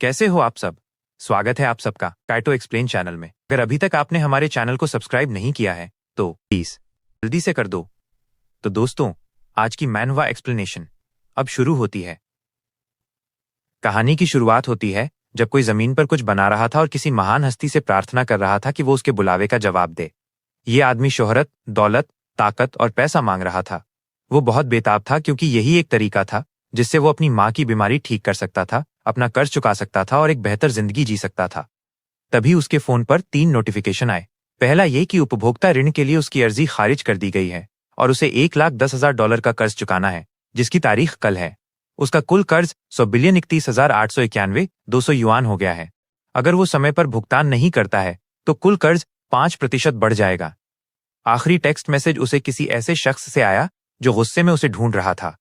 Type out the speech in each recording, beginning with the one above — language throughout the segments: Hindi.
कैसे हो आप सब। स्वागत है आप सबका काइटो एक्सप्लेन चैनल में। अगर अभी तक आपने हमारे चैनल को सब्सक्राइब नहीं किया है तो प्लीज जल्दी से कर दो। तो दोस्तों, आज की मैनवा एक्सप्लेनेशन अब शुरू होती है। कहानी की शुरुआत होती है जब कोई जमीन पर कुछ बना रहा था और किसी महान हस्ती से प्रार्थना कर रहा था कि वो उसके बुलावे का जवाब दे। ये आदमी शोहरत, दौलत, ताकत और पैसा मांग रहा था। वो बहुत बेताब था क्योंकि यही एक तरीका था जिससे वो अपनी माँ की बीमारी ठीक कर सकता था, अपना कर्ज चुका सकता था और एक बेहतर जिंदगी जी सकता था। तभी उसके फोन पर 3 नोटिफिकेशन आए। पहला ये कि उपभोक्ता ऋण के लिए उसकी अर्जी खारिज कर दी गई है और उसे $1,10,000 का कर्ज चुकाना है, जिसकी तारीख कल है। उसका कुल कर्ज 100,31,891,200 युआन हो गया है। अगर वो समय पर भुगतान नहीं करता है तो कुल कर्ज 5% बढ़ जाएगा। आखिरी टेक्स्ट मैसेज उसे किसी ऐसे शख्स से आया जो गुस्से में उसे ढूंढ रहा था।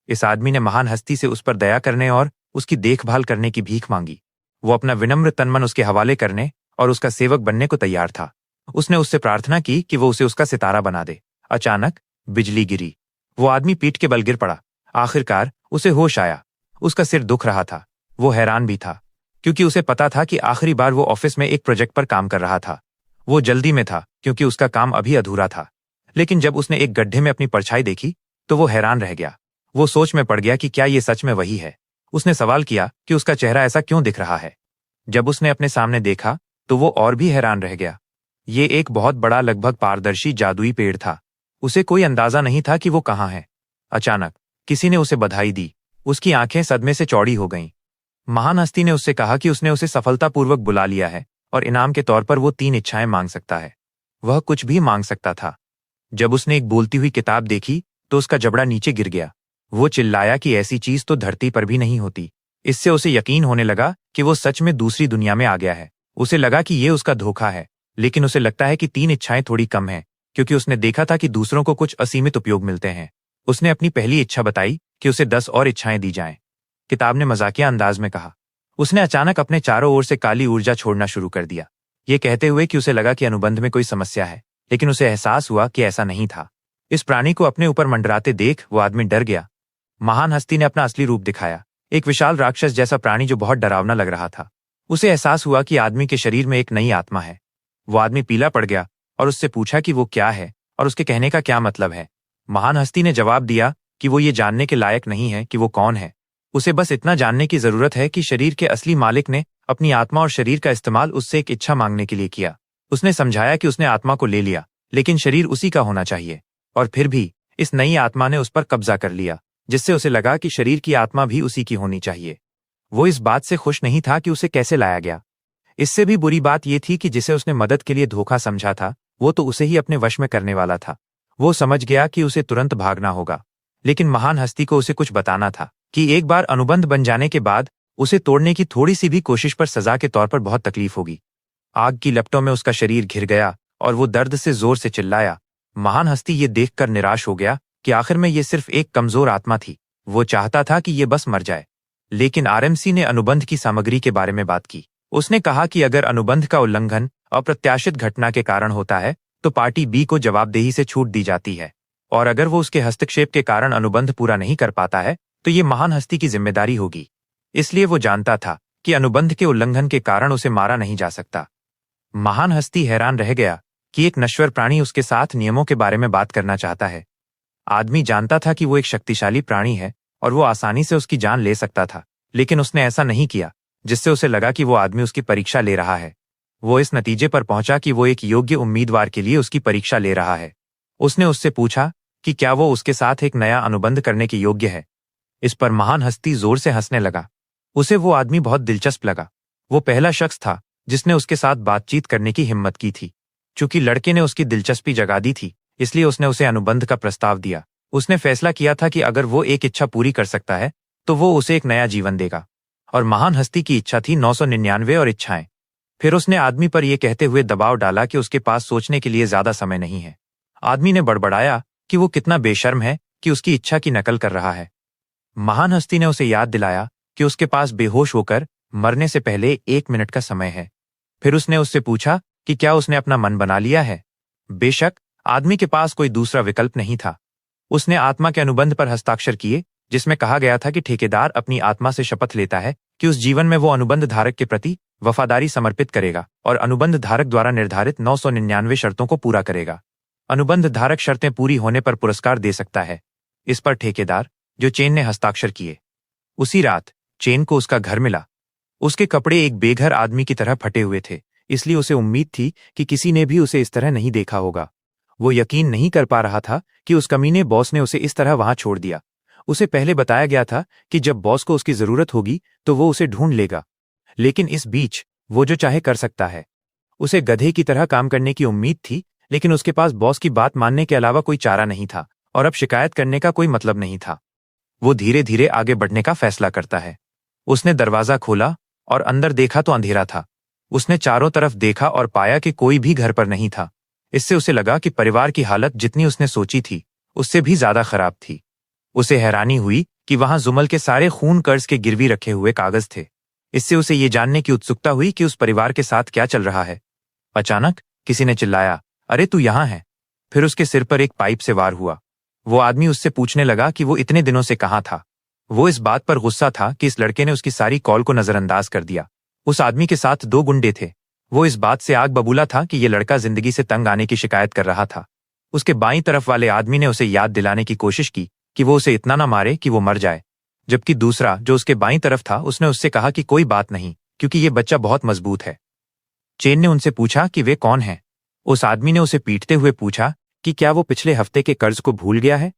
इस आदमी ने महान हस्ती से उस पर दया करने और उसकी देखभाल करने की भीख मांगी। वो अपना विनम्र तनमन उसके हवाले करने और उसका सेवक बनने को तैयार था। उसने उससे प्रार्थना की कि वो उसे उसका सितारा बना दे। अचानक बिजली गिरी। वो आदमी पीठ के बल गिर पड़ा। आखिरकार उसे होश आया। उसका सिर दुख रहा था। वो हैरान भी था क्योंकि उसे पता था कि आखिरी बार वो ऑफिस में एक प्रोजेक्ट पर काम कर रहा था। वो जल्दी में था क्योंकि उसका काम अभी अधूरा था। लेकिन जब उसने एक गड्ढे में अपनी परछाई देखी तो वो हैरान रह गया। वो सोच में पड़ गया कि क्या ये सच में वही है। उसने सवाल किया कि उसका चेहरा ऐसा क्यों दिख रहा है। जब उसने अपने सामने देखा तो वो और भी हैरान रह गया। ये एक बहुत बड़ा, लगभग पारदर्शी जादुई पेड़ था। उसे कोई अंदाजा नहीं था कि वो कहाँ है। अचानक किसी ने उसे बधाई दी। उसकी आंखें सदमे से चौड़ी हो गईं। महान हस्ती ने उससे कहा कि उसने उसे सफलतापूर्वक बुला लिया है और इनाम के तौर पर वो 3 इच्छाएं मांग सकता है। वह कुछ भी मांग सकता था। जब उसने एक बोलती हुई किताब देखी तो उसका जबड़ा नीचे गिर गया। वो चिल्लाया कि ऐसी चीज तो धरती पर भी नहीं होती। इससे उसे यकीन होने लगा कि वो सच में दूसरी दुनिया में आ गया है। उसे लगा कि ये उसका धोखा है, लेकिन उसे लगता है कि 3 इच्छाएं थोड़ी कम हैं, क्योंकि उसने देखा था कि दूसरों को कुछ असीमित उपयोग मिलते हैं। उसने अपनी पहली इच्छा बताई कि उसे 10 और इच्छाएं दी जाएं। किताब ने मजाकिया अंदाज में कहा। उसने अचानक अपने चारों ओर से काली ऊर्जा छोड़ना शुरू कर दिया, ये कहते हुए कि उसे लगा कि अनुबंध में कोई समस्या है, लेकिन उसे एहसास हुआ कि ऐसा नहीं था। इस प्राणी को अपने ऊपर मंडराते देख वो आदमी डर गया। महान हस्ती ने अपना असली रूप दिखाया, एक विशाल राक्षस जैसा प्राणी जो बहुत डरावना लग रहा था। उसे एहसास हुआ कि आदमी के शरीर में एक नई आत्मा है। वो आदमी पीला पड़ गया और उससे पूछा कि वो क्या है और उसके कहने का क्या मतलब है। महान हस्ती ने जवाब दिया कि वो ये जानने के लायक नहीं है कि वो कौन है। उसे बस इतना जानने की जरूरत है कि शरीर के असली मालिक ने अपनी आत्मा और शरीर का इस्तेमाल उससे एक इच्छा मांगने के लिए किया। उसने समझाया कि उसने आत्मा को ले लिया, लेकिन शरीर उसी का होना चाहिए। और फिर भी इस नई आत्मा ने उस पर कब्जा कर लिया, जिससे उसे लगा कि शरीर की आत्मा भी उसी की होनी चाहिए। वो इस बात से खुश नहीं था कि उसे कैसे लाया गया। इससे भी बुरी बात यह थी कि जिसे उसने मदद के लिए धोखा समझा था, वो तो उसे ही अपने वश में करने वाला था। वो समझ गया कि उसे तुरंत भागना होगा, लेकिन महान हस्ती को उसे कुछ बताना था कि एक बार अनुबंध बन जाने के बाद उसे तोड़ने की थोड़ी सी भी कोशिश पर सजा के तौर पर बहुत तकलीफ होगी। आग की लपटों में उसका शरीर घिर गया और वो दर्द से जोर से चिल्लाया। महान हस्ती ये देखकर निराश हो गया कि आखिर में ये सिर्फ एक कमजोर आत्मा थी। वो चाहता था कि ये बस मर जाए। लेकिन आरएमसी ने अनुबंध की सामग्री के बारे में बात की। उसने कहा कि अगर अनुबंध का उल्लंघन अप्रत्याशित घटना के कारण होता है तो पार्टी बी को जवाबदेही से छूट दी जाती है, और अगर वो उसके हस्तक्षेप के कारण अनुबंध पूरा नहीं कर पाता है तो ये महान हस्ती की जिम्मेदारी होगी। इसलिए वो जानता था कि अनुबंध के उल्लंघन के कारण उसे मारा नहीं जा सकता। महान हस्ती हैरान रह गया कि एक नश्वर प्राणी उसके साथ नियमों के बारे में बात करना चाहता है। आदमी जानता था कि वो एक शक्तिशाली प्राणी है और वो आसानी से उसकी जान ले सकता था, लेकिन उसने ऐसा नहीं किया, जिससे उसे लगा कि वो आदमी उसकी परीक्षा ले रहा है। वो इस नतीजे पर पहुंचा कि वो एक योग्य उम्मीदवार के लिए उसकी परीक्षा ले रहा है। उसने उससे पूछा कि क्या वो उसके साथ एक नया अनुबंध करने के योग्य है। इस पर महान हस्ती जोर से हंसने लगा। उसे वो आदमी बहुत दिलचस्प लगा। वो पहला शख्स था जिसने उसके साथ बातचीत करने की हिम्मत की थी। चूंकि लड़के ने उसकी दिलचस्पी जगा दी थी, इसलिए उसने उसे अनुबंध का प्रस्ताव दिया। उसने फैसला किया था कि अगर वो एक इच्छा पूरी कर सकता है तो वो उसे एक नया जीवन देगा, और महान हस्ती की इच्छा थी 999 और इच्छाएं। फिर उसने आदमी पर यह कहते हुए दबाव डाला कि उसके पास सोचने के लिए ज्यादा समय नहीं है। आदमी ने बड़बड़ाया कि वो कितना बेशर्म है कि उसकी इच्छा की नकल कर रहा है। महान हस्ती ने उसे याद दिलाया कि उसके पास बेहोश होकर मरने से पहले 1 मिनट का समय है। फिर उसने उससे पूछा कि क्या उसने अपना मन बना लिया है। बेशक आदमी के पास कोई दूसरा विकल्प नहीं था। उसने आत्मा के अनुबंध पर हस्ताक्षर किए, जिसमें कहा गया था कि ठेकेदार अपनी आत्मा से शपथ लेता है कि उस जीवन में वो अनुबंध धारक के प्रति वफादारी समर्पित करेगा और अनुबंध धारक द्वारा निर्धारित 999 शर्तों को पूरा करेगा। अनुबंध धारक शर्तें पूरी होने पर पुरस्कार दे सकता है। इस पर ठेकेदार, जो चेन ने हस्ताक्षर किए। उसी रात चेन को उसका घर मिला। उसके कपड़े एक बेघर आदमी की तरह फटे हुए थे, इसलिए उसे उम्मीद थी कि किसी ने भी उसे इस तरह नहीं देखा होगा। वो यकीन नहीं कर पा रहा था कि उस कमीने बॉस ने उसे इस तरह वहां छोड़ दिया। उसे पहले बताया गया था कि जब बॉस को उसकी जरूरत होगी तो वो उसे ढूंढ लेगा, लेकिन इस बीच वो जो चाहे कर सकता है। उसे गधे की तरह काम करने की उम्मीद थी, लेकिन उसके पास बॉस की बात मानने के अलावा कोई चारा नहीं था और अब शिकायत करने का कोई मतलब नहीं था। वो धीरे धीरे आगे बढ़ने का फैसला करता है। उसने दरवाजा खोला और अंदर देखा तो अंधेरा था। उसने चारों तरफ देखा और पाया कि कोई भी घर पर नहीं था। इससे उसे लगा कि परिवार की हालत जितनी उसने सोची थी उससे भी ज्यादा खराब थी। उसे हैरानी हुई कि वहां जुमल के सारे खून कर्ज के गिरवी रखे हुए कागज थे। इससे उसे ये जानने की उत्सुकता हुई कि उस परिवार के साथ क्या चल रहा है। अचानक किसी ने चिल्लाया, अरे तू यहां है। फिर उसके सिर पर एक पाइप से वार हुआ। वो आदमी उससे पूछने लगा कि वो इतने दिनों से कहां था। वो इस बात पर गुस्सा था कि इस लड़के ने उसकी सारी कॉल को नजरअंदाज कर दिया। उस आदमी के साथ 2 गुंडे थे। वो इस बात से आग बबूला था कि ये लड़का जिंदगी से तंग आने की शिकायत कर रहा था। उसके बाईं तरफ वाले आदमी ने उसे याद दिलाने की कोशिश की कि वो उसे इतना ना मारे कि वो मर जाए, जबकि दूसरा जो उसके बाईं तरफ था उसने उससे कहा कि कोई बात नहीं, क्योंकि ये बच्चा बहुत मजबूत है। चेन ने उनसे पूछा कि वे कौन हैं। उस आदमी ने उसे पीटते हुए पूछा कि क्या वो पिछले हफ्ते के कर्ज को भूल गया है।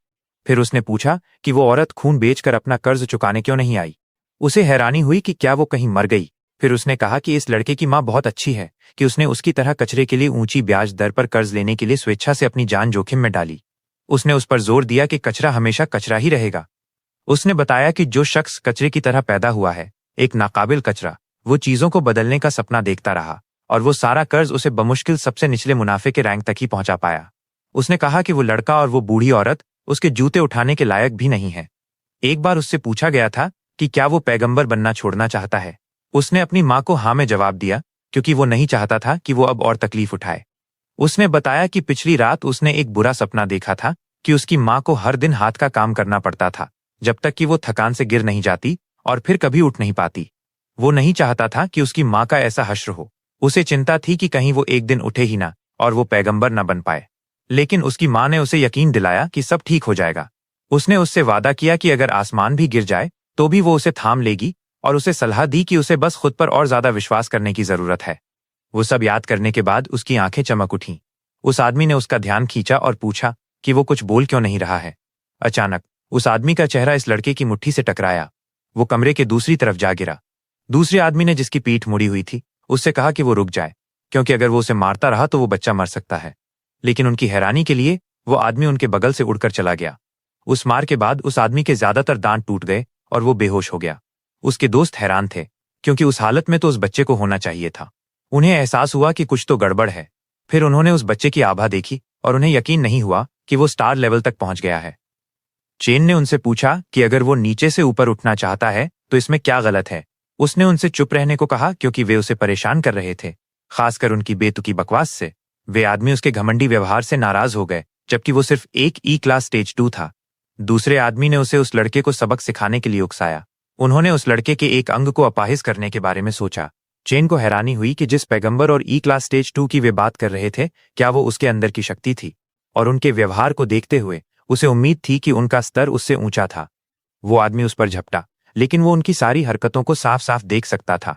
फिर उसने पूछा कि वो औरत खून बेचकर अपना कर्ज चुकाने क्यों नहीं आई। उसे हैरानी हुई कि क्या वो कहीं मर गई। फिर उसने कहा कि इस लड़के की मां बहुत अच्छी है कि उसने उसकी तरह कचरे के लिए ऊंची ब्याज दर पर कर्ज लेने के लिए स्वेच्छा से अपनी जान जोखिम में डाली। उसने उस पर जोर दिया कि कचरा हमेशा कचरा ही रहेगा। उसने बताया कि जो शख्स कचरे की तरह पैदा हुआ है, एक नाकाबिल कचरा, वो चीजों को बदलने का सपना देखता रहा और वो सारा कर्ज उसे बमुश्किल सबसे निचले मुनाफे के रैंक तक ही पहुंचा पाया। उसने कहा कि वो लड़का और वो बूढ़ी औरत उसके जूते उठाने के लायक भी नहीं है। एक बार उससे पूछा गया था कि क्या वो पैगंबर बनना छोड़ना चाहता है। उसने अपनी मां को हाँ में जवाब दिया, क्योंकि वो नहीं चाहता था कि वो अब और तकलीफ उठाए। उसने बताया कि पिछली रात उसने एक बुरा सपना देखा था कि उसकी मां को हर दिन हाथ का काम करना पड़ता था जब तक कि वो थकान से गिर नहीं जाती और फिर कभी उठ नहीं पाती। वो नहीं चाहता था कि उसकी मां का ऐसा हश्र हो। उसे चिंता थी कि कहीं वो एक दिन उठे ही ना और वो पैगंबर न बन पाए। लेकिन उसकी मां ने उसे यकीन दिलाया कि सब ठीक हो जाएगा। उसने उससे वादा किया कि अगर आसमान भी गिर जाए तो भी वो उसे थाम लेगी और उसे सलाह दी कि उसे बस खुद पर और ज्यादा विश्वास करने की जरूरत है। वो सब याद करने के बाद उसकी आंखें चमक उठीं। उस आदमी ने उसका ध्यान खींचा और पूछा कि वो कुछ बोल क्यों नहीं रहा है। अचानक उस आदमी का चेहरा इस लड़के की मुट्ठी से टकराया। वो कमरे के दूसरी तरफ जा गिरा। दूसरे आदमी ने, जिसकी पीठ मुड़ी हुई थी, उससे कहा कि वो रुक जाए, क्योंकि अगर वो उसे मारता रहा तो वो बच्चा मर सकता है। लेकिन उनकी हैरानी के लिए वो आदमी उनके बगल से उड़कर चला गया। उस मार के बाद उस आदमी के ज्यादातर दांत टूट गए और वो बेहोश हो गया। उसके दोस्त हैरान थे, क्योंकि उस हालत में तो उस बच्चे को होना चाहिए था। उन्हें एहसास हुआ कि कुछ तो गड़बड़ है। फिर उन्होंने उस बच्चे की आभा देखी और उन्हें यकीन नहीं हुआ कि वो स्टार लेवल तक पहुंच गया है। चेन ने उनसे पूछा कि अगर वो नीचे से ऊपर उठना चाहता है तो इसमें क्या गलत है। उसने उनसे चुप रहने को कहा, क्योंकि वे उसे परेशान कर रहे थे, खासकर उनकी बेतुकी बकवास से। वे आदमी उसके घमंडी व्यवहार से नाराज हो गए, जबकि वो सिर्फ एक क्लास स्टेज 2 था। दूसरे आदमी ने उसे उस लड़के को सबक सिखाने के लिए उकसाया। उन्होंने उस लड़के के एक अंग को अपाहिज करने के बारे में सोचा। चेन को हैरानी हुई कि जिस पैगंबर और क्लास स्टेज 2 की वे बात कर रहे थे, क्या वो उसके अंदर की शक्ति थी। और उनके व्यवहार को देखते हुए उसे उम्मीद थी कि उनका स्तर उससे ऊंचा था। वो आदमी उस पर झपटा, लेकिन वो उनकी सारी हरकतों को साफ साफ देख सकता था।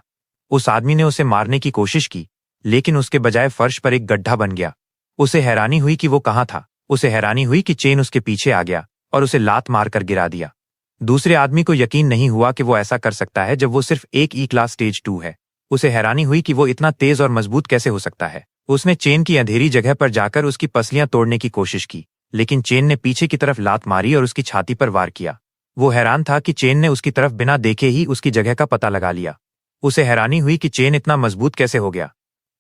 उस आदमी ने उसे मारने की कोशिश की, लेकिन उसके बजाय फर्श पर एक गड्ढा बन गया। उसे हैरानी हुई कि वो कहाँ था। उसे हैरानी हुई कि चेन उसके पीछे आ गया और उसे लात मारकर गिरा दिया। दूसरे आदमी को यकीन नहीं हुआ कि वो ऐसा कर सकता है जब वो सिर्फ एक क्लास स्टेज 2 है। उसे हैरानी हुई कि वो इतना तेज और मजबूत कैसे हो सकता है। उसने चेन की अंधेरी जगह पर जाकर उसकी पसलियां तोड़ने की कोशिश की, लेकिन चेन ने पीछे की तरफ लात मारी और उसकी छाती पर वार किया। वो हैरान था कि चेन ने उसकी तरफ बिना देखे ही उसकी जगह का पता लगा लिया। उसे हैरानी हुई कि चेन इतना मजबूत कैसे हो गया।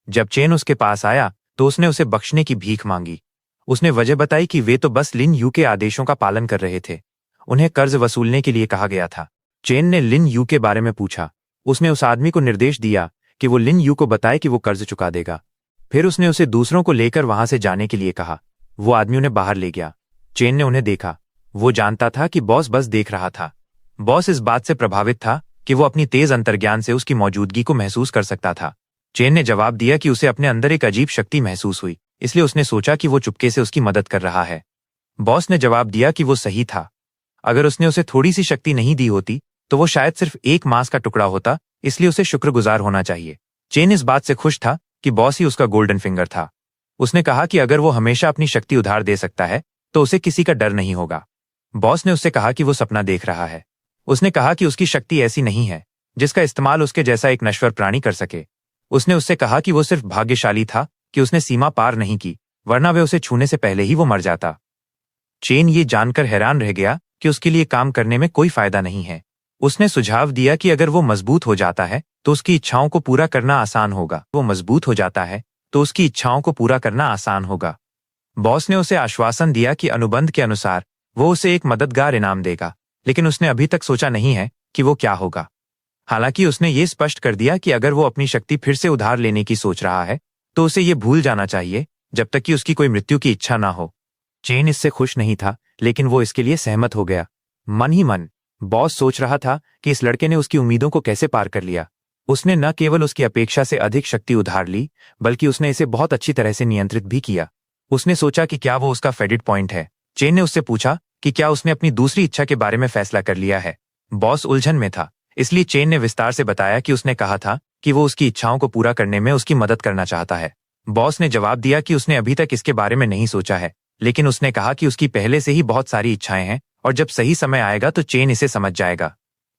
जब चेन उसके पास आया तो उसने उसे बख्शने की भीख मांगी। उसने वजह बताई कि वे तो बस लिन यू के आदेशों का पालन कर रहे थे। उन्हें कर्ज वसूलने के लिए कहा गया था। चेन ने लिन यू के बारे में पूछा। उसने उस आदमी को निर्देश दिया कि वो लिन यू को बताए कि वो कर्ज चुका देगा। फिर उसने उसे दूसरों को लेकर वहां से जाने के लिए कहा। वो आदमी उन्हें बाहर ले गया। चेन ने उन्हें देखा। वो जानता था कि बॉस बस देख रहा था। बॉस इस बात से प्रभावित था कि वो अपनी तेज अंतर्ज्ञान से उसकी मौजूदगी को महसूस कर सकता था। चेन ने जवाब दिया कि उसे अपने अंदर एक अजीब शक्ति महसूस हुई, इसलिए उसने सोचा कि वो चुपके से उसकी मदद कर रहा है। बॉस ने जवाब दिया कि वो सही था। अगर उसने उसे थोड़ी सी शक्ति नहीं दी होती तो वो शायद सिर्फ एक मांस का टुकड़ा होता, इसलिए उसे शुक्रगुजार होना चाहिए। चेन इस बात से खुश था कि बॉस ही उसका गोल्डन फिंगर था। उसने कहा कि अगर वो हमेशा अपनी शक्ति उधार दे सकता है तो उसे किसी का डर नहीं होगा। बॉस ने उससे कहा कि वो सपना देख रहा है। उसने कहा कि उसकी शक्ति ऐसी नहीं है जिसका इस्तेमाल उसके जैसा एक नश्वर प्राणी कर सके। उसने उससे कहा कि वो सिर्फ भाग्यशाली था कि उसने सीमा पार नहीं की, वरना वे उसे छूने से पहले ही वो मर जाता। चेन ये जानकर हैरान रह गया कि उसके लिए काम करने में कोई फायदा नहीं है। उसने सुझाव दिया कि अगर वो मजबूत हो जाता है तो उसकी इच्छाओं को पूरा करना आसान होगा। वो मजबूत हो जाता है तो उसकी इच्छाओं को पूरा करना आसान होगा। बॉस ने उसे आश्वासन दिया कि अनुबंध के अनुसार वो उसे एक मददगार इनाम देगा, लेकिन उसने अभी तक सोचा नहीं है कि वो क्या होगा। हालांकि उसने ये स्पष्ट कर दिया कि अगर वो अपनी शक्ति फिर से उधार लेने की सोच रहा है तो उसे ये भूल जाना चाहिए जब तक कि उसकी कोई मृत्यु की इच्छा ना हो। चेन इससे खुश नहीं था, लेकिन वो इसके लिए सहमत हो गया। मन ही मन बॉस सोच रहा था कि इस लड़के ने उसकी उम्मीदों को कैसे पार कर लिया। उसने न केवल उसकी अपेक्षा से अधिक शक्ति उधार ली, बल्कि उसने इसे बहुत अच्छी तरह से नियंत्रित भी किया। उसने सोचा कि क्या वो उसका फेडिट पॉइंट है। चेन ने उससे पूछा कि क्या उसने अपनी दूसरी इच्छा के बारे में फैसला कर लिया है। बॉस उलझन में था, इसलिए चेन ने विस्तार से बताया कि उसने कहा था कि वो उसकी इच्छाओं को पूरा करने में उसकी मदद करना चाहता है। बॉस ने जवाब दिया कि उसने अभी तक इसके बारे में नहीं सोचा है, लेकिन उसने कहा कि उसकी पहले से ही बहुत सारी इच्छाएं हैं और जब सही समय आएगा तो चेन इसे समझ जाएगा।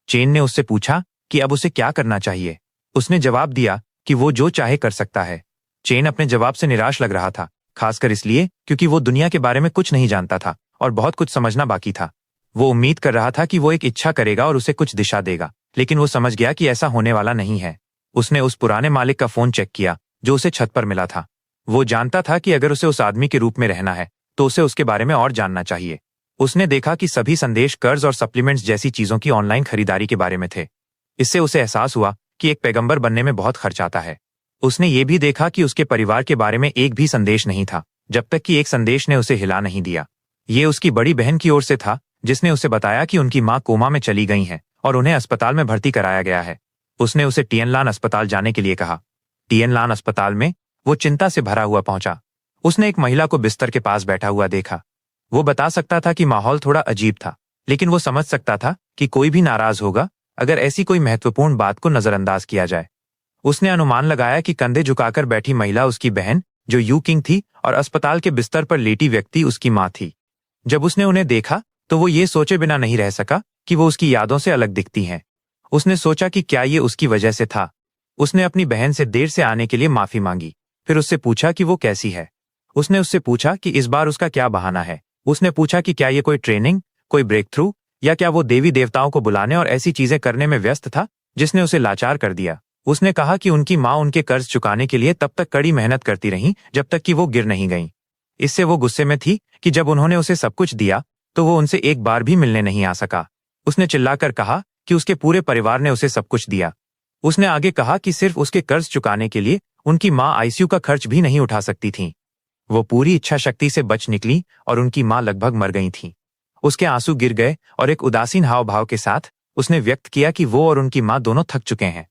चेन ने उससे पूछा कि अब उसे क्या करना चाहिए। उसने जवाब दिया कि वो जो चाहे कर सकता है। चेन अपने जवाब से निराश लग रहा था, खासकर इसलिए क्योंकि वो दुनिया के बारे में कुछ नहीं जानता था और बहुत कुछ समझना बाकी था। वो उम्मीद कर रहा था कि वो एक इच्छा करेगा और उसे कुछ दिशा देगा, लेकिन वो समझ गया कि ऐसा होने वाला नहीं है। उसने उस पुराने मालिक का फोन चेक किया जो उसे छत पर मिला था। वो जानता था कि अगर उसे उस आदमी के रूप में रहना है तो उसे उसके बारे में और जानना चाहिए। उसने देखा कि सभी संदेश कर्ज और सप्लीमेंट्स जैसी चीजों की ऑनलाइन खरीदारी के बारे में थे। इससे उसे एहसास हुआ कि एक पैगंबर बनने में बहुत खर्च आता है। उसने ये भी देखा कि उसके परिवार के बारे में एक भी संदेश नहीं था, जब तक कि एक संदेश ने उसे हिला नहीं दिया। ये उसकी बड़ी बहन की ओर से था, जिसने उसे बताया कि उनकी मां कोमा में चली गई हैं और उन्हें अस्पताल में भर्ती कराया गया है। उसने उसे टियनलान अस्पताल जाने के लिए कहा। टियनलान अस्पताल में वो चिंता से भरा हुआ पहुंचा। उसने एक महिला को बिस्तर के पास बैठा हुआ देखा। वो बता सकता था कि माहौल थोड़ा अजीब था, लेकिन वो समझ सकता था कि कोई भी नाराज होगा अगर ऐसी कोई महत्वपूर्ण बात को नजरअंदाज किया जाए। उसने अनुमान लगाया कि कंधे झुकाकर बैठी महिला उसकी बहन जो यू किंग थी और अस्पताल के बिस्तर पर लेटी व्यक्ति उसकी मां थी। जब उसने उन्हें देखा तो वो ये सोचे बिना नहीं रह सका कि वो उसकी यादों से अलग दिखती हैं। उसने सोचा कि क्या ये उसकी वजह से था। उसने अपनी बहन से देर से आने के लिए माफी मांगी, फिर उससे पूछा कि वो कैसी है। उसने उससे पूछा कि इस बार उसका क्या बहाना है। उसने पूछा कि क्या ये कोई ट्रेनिंग, कोई ब्रेक थ्रू, या क्या वो देवी देवताओं को बुलाने और ऐसी चीजें करने में व्यस्त था जिसने उसे लाचार कर दिया। उसने कहा कि उनकी मां उनके कर्ज चुकाने के लिए तब तक कड़ी मेहनत करती रही जब तक कि वो गिर नहीं गईं। इससे वो गुस्से में थी कि जब उन्होंने उसे सब कुछ दिया तो वो उनसे एक बार भी मिलने नहीं आ सका। उसने चिल्लाकर कहा कि उसके पूरे परिवार ने उसे सब कुछ दिया। उसने आगे कहा कि सिर्फ उसके कर्ज चुकाने के लिए उनकी मां आईसीयू का खर्च भी नहीं उठा सकती थीं। वो पूरी इच्छा शक्ति से बच निकली और उनकी मां लगभग मर गई थी। उसके आंसू गिर गए और एक उदासीन हाव भाव के साथ उसने व्यक्त किया कि वो और उनकी मां दोनों थक चुके हैं।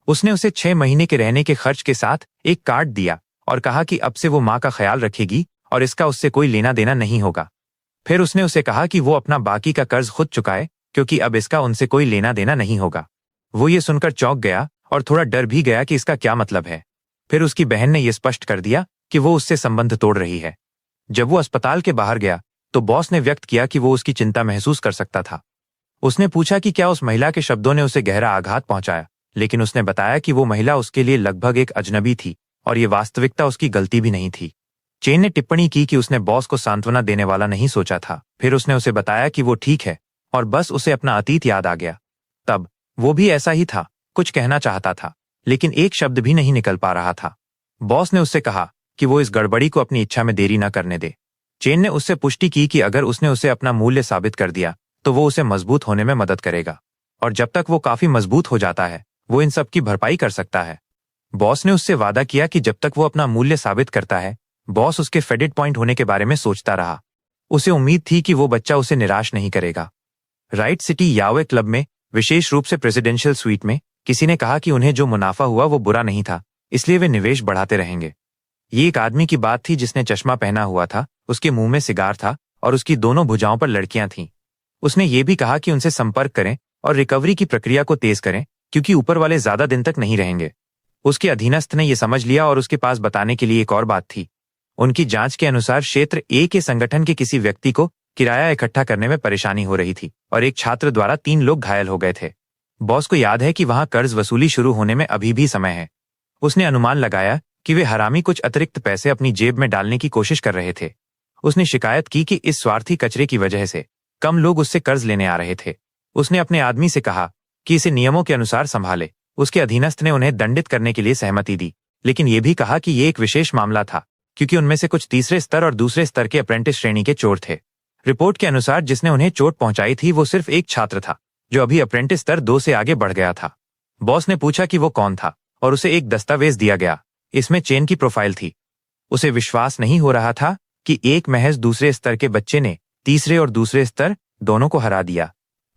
उसने उसे 6 महीने के रहने के खर्च के साथ एक कार्ड दिया और कहा कि अब से वो मां का ख्याल रखेगी और इसका उससे कोई लेना देना नहीं होगा। फिर उसने उसे कहा कि वो अपना बाकी का कर्ज खुद चुकाए, क्योंकि अब इसका उनसे कोई लेना देना नहीं होगा। वो ये सुनकर चौंक गया और थोड़ा डर भी गया कि इसका क्या मतलब है। फिर उसकी बहन ने यह स्पष्ट कर दिया कि वो उससे संबंध तोड़ रही है। जब वो अस्पताल के बाहर गया तो बॉस ने व्यक्त किया कि वो उसकी चिंता महसूस कर सकता था। उसने पूछा कि क्या उस महिला के शब्दों ने उसे गहरा आघात पहुंचाया, लेकिन उसने बताया कि वो महिला उसके लिए लगभग एक अजनबी थी और ये वास्तविकता उसकी गलती भी नहीं थी। चेन ने टिप्पणी की कि उसने बॉस को सांत्वना देने वाला नहीं सोचा था। फिर उसने उसे बताया कि वो ठीक है और बस उसे अपना अतीत याद आ गया। तब वो भी ऐसा ही था, कुछ कहना चाहता था लेकिन एक शब्द भी नहीं निकल पा रहा था। बॉस ने उससे कहा कि वो इस गड़बड़ी को अपनी इच्छा में देरी न करने दे। चेन ने उससे पुष्टि की कि अगर उसने उसे अपना मूल्य साबित कर दिया तो वो उसे मजबूत होने में मदद करेगा और जब तक वो काफी मजबूत हो जाता है वो इन सब की भरपाई कर सकता है। बॉस ने उससे वादा किया कि जब तक वो अपना मूल्य साबित करता है बॉस उसके फेडिट पॉइंट होने के बारे में सोचता रहा। उसे उम्मीद थी कि वो बच्चा उसे निराश नहीं करेगा। राइट सिटी यावे क्लब में विशेष रूप से प्रेसिडेंशियल स्वीट में किसी ने कहा कि उन्हें जो मुनाफा हुआ वो बुरा नहीं था, इसलिए वे निवेश बढ़ाते रहेंगे। ये एक आदमी की बात थी जिसने चश्मा पहना हुआ था, उसके मुंह में सिगार था और उसकी दोनों भुजाओं पर लड़कियां थीं। उसने ये भी कहा कि उनसे संपर्क करें और रिकवरी की प्रक्रिया को तेज करें, क्योंकि ऊपर वाले ज्यादा दिन तक नहीं रहेंगे। उसके अधीनस्थ ने यह समझ लिया और उसके पास बताने के लिए एक और बात थी। उनकी जांच के अनुसार क्षेत्र ए के संगठन के किसी व्यक्ति को किराया इकट्ठा करने में परेशानी हो रही थी और एक छात्र द्वारा 3 लोग घायल हो गए थे। बॉस को याद है कि वहां कर्ज वसूली शुरू होने में अभी भी समय है। उसने अनुमान लगाया कि वे हरामी कुछ अतिरिक्त पैसे अपनी जेब में डालने की कोशिश कर रहे थे। उसने शिकायत की कि इस स्वार्थी कचरे की वजह से कम लोग उससे कर्ज लेने आ रहे थे। उसने अपने आदमी से कहा कि इसे नियमों के अनुसार संभाले। उसके अधीनस्थ ने उन्हें दंडित करने के लिए सहमति दी, लेकिन यह भी कहा कि यह एक विशेष मामला था क्योंकि उनमें से कुछ तीसरे स्तर और दूसरे स्तर के अप्रेंटिस श्रेणी के चोर थे। रिपोर्ट के अनुसार जिसने उन्हें चोट पहुंचाई थी वो सिर्फ एक छात्र था जो अभी अप्रेंटिस स्तर 2 से आगे बढ़ गया था। बॉस ने पूछा कि वो कौन था और उसे एक दस्तावेज दिया गया। इसमें चेन की प्रोफाइल थी। उसे विश्वास नहीं हो रहा था कि एक महज दूसरे स्तर के बच्चे ने तीसरे और दूसरे स्तर दोनों को हरा दिया।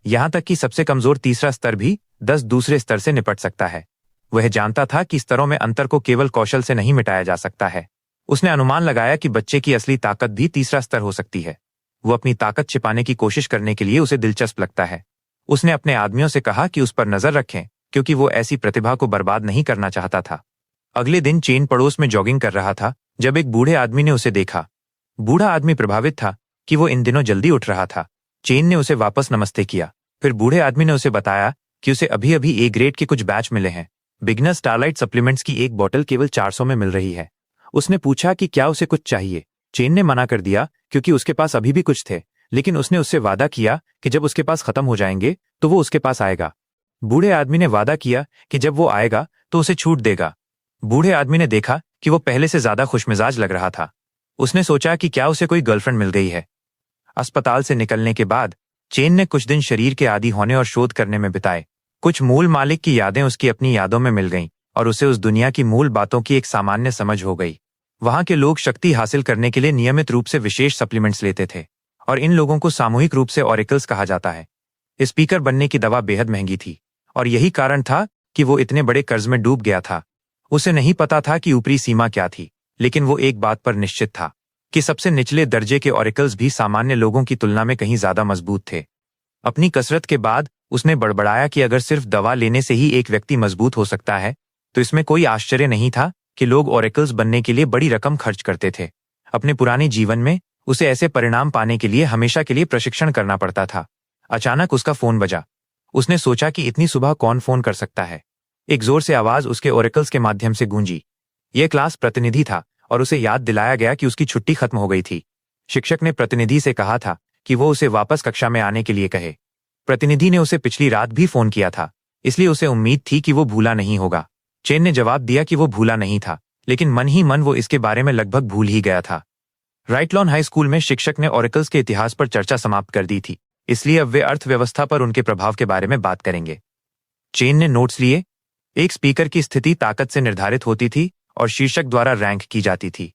यहां तक कि सबसे कमजोर तीसरा स्तर भी 10 दूसरे स्तर से निपट सकता है। वह जानता था कि स्तरों में अंतर को केवल कौशल से नहीं मिटाया जा सकता है। उसने अनुमान लगाया कि बच्चे की असली ताकत भी तीसरा स्तर हो सकती है। वो अपनी ताकत छिपाने की कोशिश करने के लिए उसे दिलचस्प लगता है। उसने अपने आदमियों से कहा कि उस पर नजर रखें क्योंकि वो ऐसी प्रतिभा को बर्बाद नहीं करना चाहता था। अगले दिन चेन पड़ोस में जॉगिंग कर रहा था जब एक बूढ़े आदमी ने उसे देखा। बूढ़ा आदमी प्रभावित था कि वो इन दिनों जल्दी उठ रहा था। चेन ने उसे वापस नमस्ते किया। फिर बूढ़े आदमी ने उसे बताया कि उसे अभी अभी ए ग्रेड के कुछ बैच मिले हैं। बिगनर स्टारलाइट सप्लीमेंट्स की एक बोतल केवल 400 में मिल रही है। उसने पूछा कि क्या उसे कुछ चाहिए। चेन ने मना कर दिया क्योंकि उसके पास अभी भी कुछ थे, लेकिन उसने उससे वादा किया कि जब उसके पास खत्म हो जाएंगे तो वो उसके पास आएगा। बूढ़े आदमी ने वादा किया कि जब वो आएगा तो उसे छूट देगा। बूढ़े आदमी ने देखा कि वो पहले से ज्यादा खुशमिजाज लग रहा था। उसने सोचा कि क्या उसे कोई गर्लफ्रेंड मिल गई है। अस्पताल से निकलने के बाद चेन ने कुछ दिन शरीर के आदी होने और शोध करने में बिताए। कुछ मूल मालिक की यादें उसकी अपनी यादों में मिल गईं और उसे उस दुनिया की मूल बातों की एक सामान्य समझ हो गई। वहां के लोग शक्ति हासिल करने के लिए नियमित रूप से विशेष सप्लीमेंट्स लेते थे और इन लोगों को सामूहिक रूप से ऑरेकल्स कहा जाता है। स्पीकर बनने की दवा बेहद महंगी थी और यही कारण था कि वो इतने बड़े कर्ज में डूब गया था। उसे नहीं पता था कि ऊपरी सीमा क्या थी, लेकिन वो एक बात पर निश्चित था कि सबसे निचले दर्जे के ऑरेकल्स भी सामान्य लोगों की तुलना में कहीं ज्यादा मजबूत थे। अपनी कसरत के बाद उसने बड़बड़ाया कि अगर सिर्फ दवा लेने से ही एक व्यक्ति मजबूत हो सकता है तो इसमें कोई आश्चर्य नहीं था कि लोग ऑरेकल्स बनने के लिए बड़ी रकम खर्च करते थे। अपने पुराने जीवन में उसे ऐसे परिणाम पाने के लिए हमेशा के लिए प्रशिक्षण करना पड़ता था। अचानक उसका फोन बजा। उसने सोचा कि इतनी सुबह कौन फोन कर सकता है। एक जोर से आवाज उसके ऑरेकल्स के माध्यम से गूंजी। यह क्लास प्रतिनिधि था और उसे याद दिलाया गया कि उसकी छुट्टी खत्म हो गई थी। शिक्षक ने प्रतिनिधि से कहा था कि वो उसे वापस कक्षा में आने के लिए कहे। प्रतिनिधि ने उसे पिछली रात भी फोन किया था, इसलिए उसे उम्मीद थी कि वो भूला नहीं होगा। चेन ने जवाब दिया कि वो भूला नहीं था, लेकिन मन ही मन वो इसके बारे में लगभग भूल ही गया था। राइटलॉन हाई स्कूल में शिक्षक ने ऑरेकल्स के इतिहास पर चर्चा समाप्त कर दी थी, इसलिए अब वे अर्थव्यवस्था पर उनके प्रभाव के बारे में बात करेंगे। चेन ने नोट्स लिए। एक स्पीकर की स्थिति ताकत से निर्धारित होती थी और शीर्षक द्वारा रैंक की जाती थी।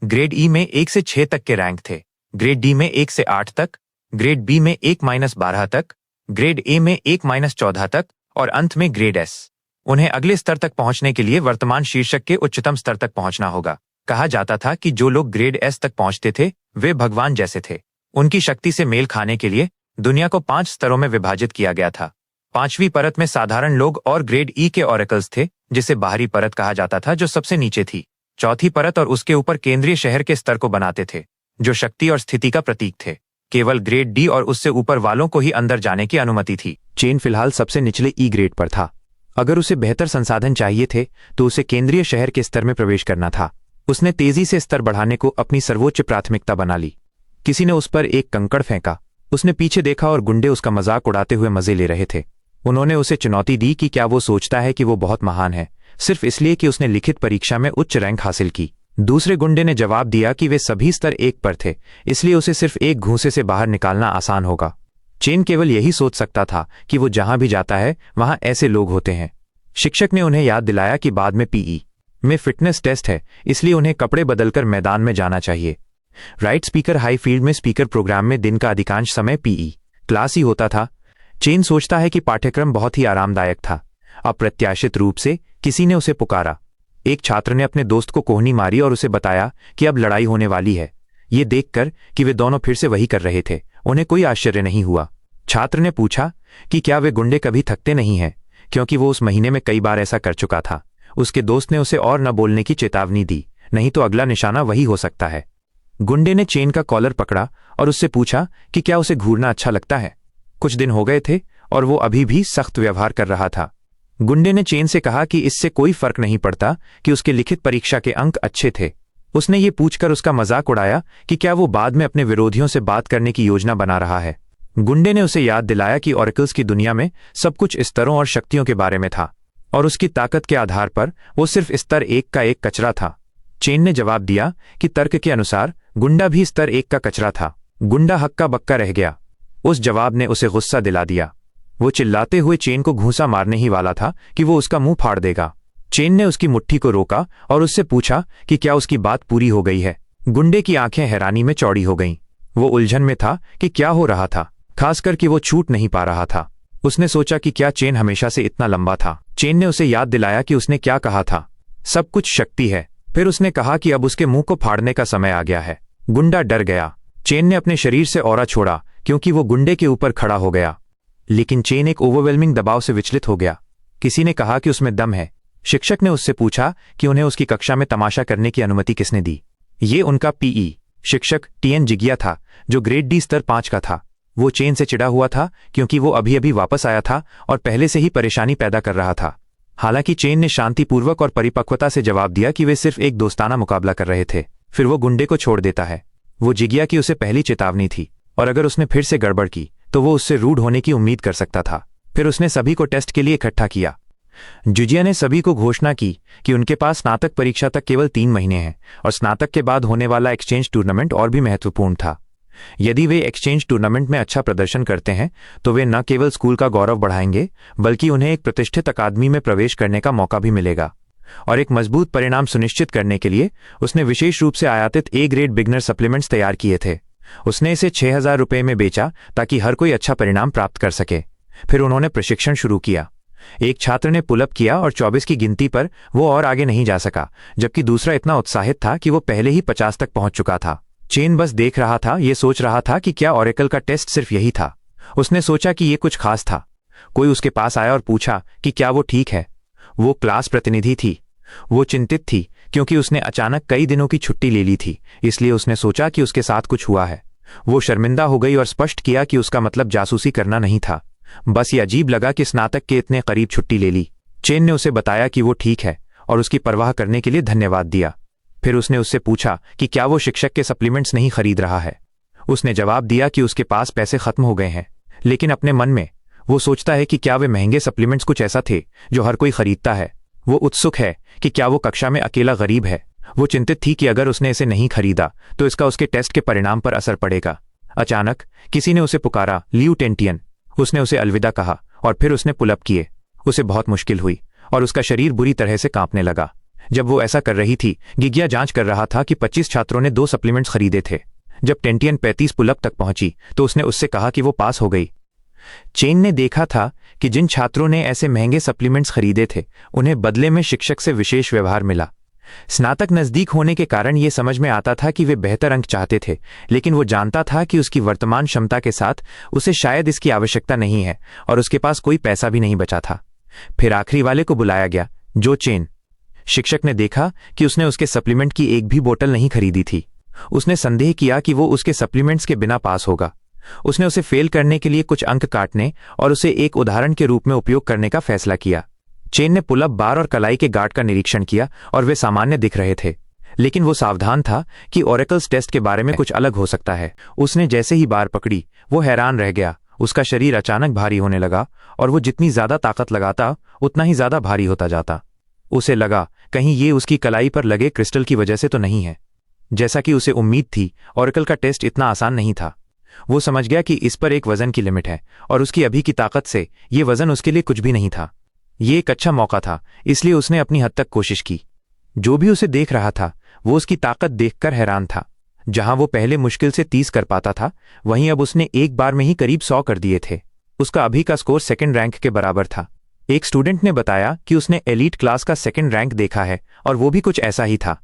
ग्रेड ई में 1 से 6 तक के रैंक थे, ग्रेड डी में 1 से 8 तक, ग्रेड बी में 1-12 तक, ग्रेड ए में 1-14 तक और अंत में ग्रेड एस। उन्हें अगले स्तर तक पहुंचने के लिए वर्तमान शीर्षक के उच्चतम स्तर तक पहुंचना होगा। कहा जाता था कि जो लोग ग्रेड एस तक पहुंचते थे वे भगवान जैसे थे। उनकी शक्ति से मेल खाने के लिए दुनिया को 5 स्तरों में विभाजित किया गया था। 5वीं परत में साधारण लोग और ग्रेड ई के ऑरेकल्स थे, जिसे बाहरी परत कहा जाता था, जो सबसे नीचे थी। 4थी परत और उसके ऊपर केंद्रीय शहर के स्तर को बनाते थे, जो शक्ति और स्थिति का प्रतीक थे। केवल ग्रेड डी और उससे ऊपर वालों को ही अंदर जाने की अनुमति थी। चेन फिलहाल सबसे निचले ई ग्रेड पर था। अगर उसे बेहतर संसाधन चाहिए थे तो उसे केंद्रीय शहर के स्तर में प्रवेश करना था। उसने तेजी से स्तर बढ़ाने को अपनी सर्वोच्च प्राथमिकता बना ली। किसी ने उस पर एक कंकड़ फेंका। उसने पीछे देखा और गुंडे उसका मजाक उड़ाते हुए मजे ले रहे थे। उन्होंने उसे चुनौती दी कि क्या वो सोचता है कि वो बहुत महान है, सिर्फ इसलिए कि उसने लिखित परीक्षा में उच्च रैंक हासिल की। दूसरे गुंडे ने जवाब दिया कि वे सभी स्तर 1 पर थे, इसलिए उसे सिर्फ एक घूंसे से बाहर निकालना आसान होगा। चेन केवल यही सोच सकता था कि वो जहां भी जाता है वहां ऐसे लोग होते हैं। शिक्षक ने उन्हें याद दिलाया कि बाद में पीई में फिटनेस टेस्ट है, इसलिए उन्हें कपड़े बदलकर मैदान में जाना चाहिए। राइट स्पीकर हाई फील्ड में स्पीकर प्रोग्राम में दिन का अधिकांश समय पीई क्लास ही होता था। चेन सोचता है कि पाठ्यक्रम बहुत ही आरामदायक था। अप्रत्याशित रूप से किसी ने उसे पुकारा। एक छात्र ने अपने दोस्त को कोहनी मारी और उसे बताया कि अब लड़ाई होने वाली है। ये देखकर कि वे दोनों फिर से वही कर रहे थे, उन्हें कोई आश्चर्य नहीं हुआ। छात्र ने पूछा कि क्या वे गुंडे कभी थकते नहीं हैं, क्योंकि वो उस महीने में कई बार ऐसा कर चुका था। उसके दोस्त ने उसे और न बोलने की चेतावनी दी, नहीं तो अगला निशाना वही हो सकता है। गुंडे ने चेन का कॉलर पकड़ा और उससे पूछा कि क्या उसे घूरना अच्छा लगता है। कुछ दिन हो गए थे और वो अभी भी सख्त व्यवहार कर रहा था। गुंडे ने चेन से कहा कि इससे कोई फर्क नहीं पड़ता कि उसके लिखित परीक्षा के अंक अच्छे थे। उसने ये पूछकर उसका मजाक उड़ाया कि क्या वो बाद में अपने विरोधियों से बात करने की योजना बना रहा है। गुंडे ने उसे याद दिलाया कि ऑरेकल्स की दुनिया में सब कुछ स्तरों और शक्तियों के बारे में था और उसकी ताकत के आधार पर वो सिर्फ स्तर 1 का एक कचरा था। चेन ने जवाब दिया कि तर्क के अनुसार गुंडा भी स्तर 1 का कचरा था। गुंडा हक्का बक्का रह गया। उस जवाब ने उसे गुस्सा दिला दिया। वो चिल्लाते हुए चेन को घूंसा मारने ही वाला था कि वो उसका मुंह फाड़ देगा। चेन ने उसकी मुट्ठी को रोका और उससे पूछा कि क्या उसकी बात पूरी हो गई है। गुंडे की आंखें हैरानी में चौड़ी हो गईं। वो उलझन में था कि क्या हो रहा था, खासकर कि वो छूट नहीं पा रहा था। उसने सोचा कि क्या चेन हमेशा से इतना लंबा था। चेन ने उसे याद दिलाया कि उसने क्या कहा था, सब कुछ शक्ति है। फिर उसने कहा कि अब उसके मुंह को फाड़ने का समय आ गया है। गुंडा डर गया। चेन ने अपने शरीर से ऑरा छोड़ा क्योंकि वो गुंडे के ऊपर खड़ा हो गया। लेकिन चेन एक ओवरवेलमिंग दबाव से विचलित हो गया। किसी ने कहा कि उसमें दम है। शिक्षक ने उससे पूछा कि उन्हें उसकी कक्षा में तमाशा करने की अनुमति किसने दी। ये उनका पीई शिक्षक टीएन जिगिया था, जो ग्रेड डी स्तर 5 का था। वो चेन से चिढ़ा हुआ था क्योंकि वो अभी अभी वापस आया था और पहले से ही परेशानी पैदा कर रहा था। हालांकि चेन ने शांतिपूर्वक और परिपक्वता से जवाब दिया कि वे सिर्फ एक दोस्ताना मुकाबला कर रहे थे। फिर वो गुंडे को छोड़ देता है। वो जिगिया की उसे पहली चेतावनी थी और अगर उसने फिर से गड़बड़ की तो वो उससे रूड होने की उम्मीद कर सकता था। फिर उसने सभी को टेस्ट के लिए इकट्ठा किया। जुजिया ने सभी को घोषणा की कि उनके पास स्नातक परीक्षा तक केवल 3 महीने हैं और स्नातक के बाद होने वाला एक्सचेंज टूर्नामेंट और भी महत्वपूर्ण था। यदि वे एक्सचेंज टूर्नामेंट में अच्छा प्रदर्शन करते हैं तो वे न केवल स्कूल का गौरव बढ़ाएंगे बल्कि उन्हें एक प्रतिष्ठित अकादमी में प्रवेश करने का मौका भी मिलेगा। और एक मजबूत परिणाम सुनिश्चित करने के लिए उसने विशेष रूप से आयातित ए ग्रेड बिगनर सप्लीमेंट्स तैयार किए थे। उसने इसे 6,000 रुपये में बेचा ताकि हर कोई अच्छा परिणाम प्राप्त कर सके। फिर उन्होंने प्रशिक्षण शुरू किया। एक छात्र ने पुलअप किया और 24 की गिनती पर वो और आगे नहीं जा सका, जबकि दूसरा इतना उत्साहित था कि वो पहले ही 50 तक पहुंच चुका था। चेन बस देख रहा था, ये सोच रहा था कि क्या ऑरेकल का टेस्ट सिर्फ यही था। उसने सोचा कि ये कुछ खास था। कोई उसके पास आया और पूछा कि क्या वो ठीक है। वो क्लास प्रतिनिधि थी। वो चिंतित थी क्योंकि उसने अचानक कई दिनों की छुट्टी ले ली थी, इसलिए उसने सोचा कि उसके साथ कुछ हुआ है। वो शर्मिंदा हो गई और स्पष्ट किया कि उसका मतलब जासूसी करना नहीं था, बस ये अजीब लगा कि स्नातक के इतने करीब छुट्टी ले ली। चेन ने उसे बताया कि वो ठीक है और उसकी परवाह करने के लिए धन्यवाद दिया। फिर उसने उससे पूछा कि क्या वो शिक्षक के सप्लीमेंट्स नहीं खरीद रहा है। उसने जवाब दिया कि उसके पास पैसे खत्म हो गए हैं, लेकिन अपने मन में वो सोचता है कि क्या वे महंगे सप्लीमेंट्स कुछ ऐसा थे जो हर कोई खरीदता है। वो उत्सुक है कि क्या वो कक्षा में अकेला गरीब है। वो चिंतित थी कि अगर उसने इसे नहीं खरीदा तो इसका उसके टेस्ट के परिणाम पर असर पड़ेगा। अचानक किसी ने उसे पुकारा, लियू टेंटियन। उसने उसे अलविदा कहा और फिर उसने पुलअप किए। उसे बहुत मुश्किल हुई और उसका शरीर बुरी तरह से कांपने लगा। जब वो ऐसा कर रही थी, गिगिया जांच कर रहा था कि 25 छात्रों ने 2 सप्लीमेंट्स खरीदे थे। जब टेंटियन 35 पुलअप तक पहुंची तो उसने उससे कहा कि वो पास हो गई। चेन ने देखा था कि जिन छात्रों ने ऐसे महंगे सप्लीमेंट्स खरीदे थे उन्हें बदले में शिक्षक से विशेष व्यवहार मिला। स्नातक नजदीक होने के कारण ये समझ में आता था कि वे बेहतर अंक चाहते थे, लेकिन वो जानता था कि उसकी वर्तमान क्षमता के साथ उसे शायद इसकी आवश्यकता नहीं है और उसके पास कोई पैसा भी नहीं बचा था। फिर आखिरी वाले को बुलाया गया, जो चेन। शिक्षक ने देखा कि उसने उसके सप्लीमेंट की एक भी बोतल नहीं खरीदी थी। उसने संदेह किया कि वो उसके सप्लीमेंट्स के बिना पास होगा। उसने उसे फेल करने के लिए कुछ अंक काटने और उसे एक उदाहरण के रूप में उपयोग करने का फैसला किया। चेन ने पुलअप बार और कलाई के गार्ड का निरीक्षण किया और वे सामान्य दिख रहे थे, लेकिन वो सावधान था कि ओरेकल्स टेस्ट के बारे में कुछ अलग हो सकता है। उसने जैसे ही बार पकड़ी वो हैरान रह गया। उसका शरीर अचानक भारी होने लगा और वो जितनी ज्यादा ताकत लगाता उतना ही ज्यादा भारी होता जाता। उसे लगा कहीं ये उसकी कलाई पर लगे क्रिस्टल की वजह से तो नहीं है। जैसा कि उसे उम्मीद थी, ओरेकल का टेस्ट इतना आसान नहीं था। वो समझ गया कि इस पर एक वजन की लिमिट है और उसकी अभी की ताकत से ये वजन उसके लिए कुछ भी नहीं था। ये एक अच्छा मौका था, इसलिए उसने अपनी हद तक कोशिश की। जो भी उसे देख रहा था वो उसकी ताकत देखकर हैरान था। जहां वो पहले मुश्किल से 30 कर पाता था, वहीं अब उसने एक बार में ही करीब 100 कर दिए थे। उसका अभी का स्कोर सेकंड रैंक के बराबर था। एक स्टूडेंट ने बताया कि उसने एलीट क्लास का सेकंड रैंक देखा है और वो भी कुछ ऐसा ही था।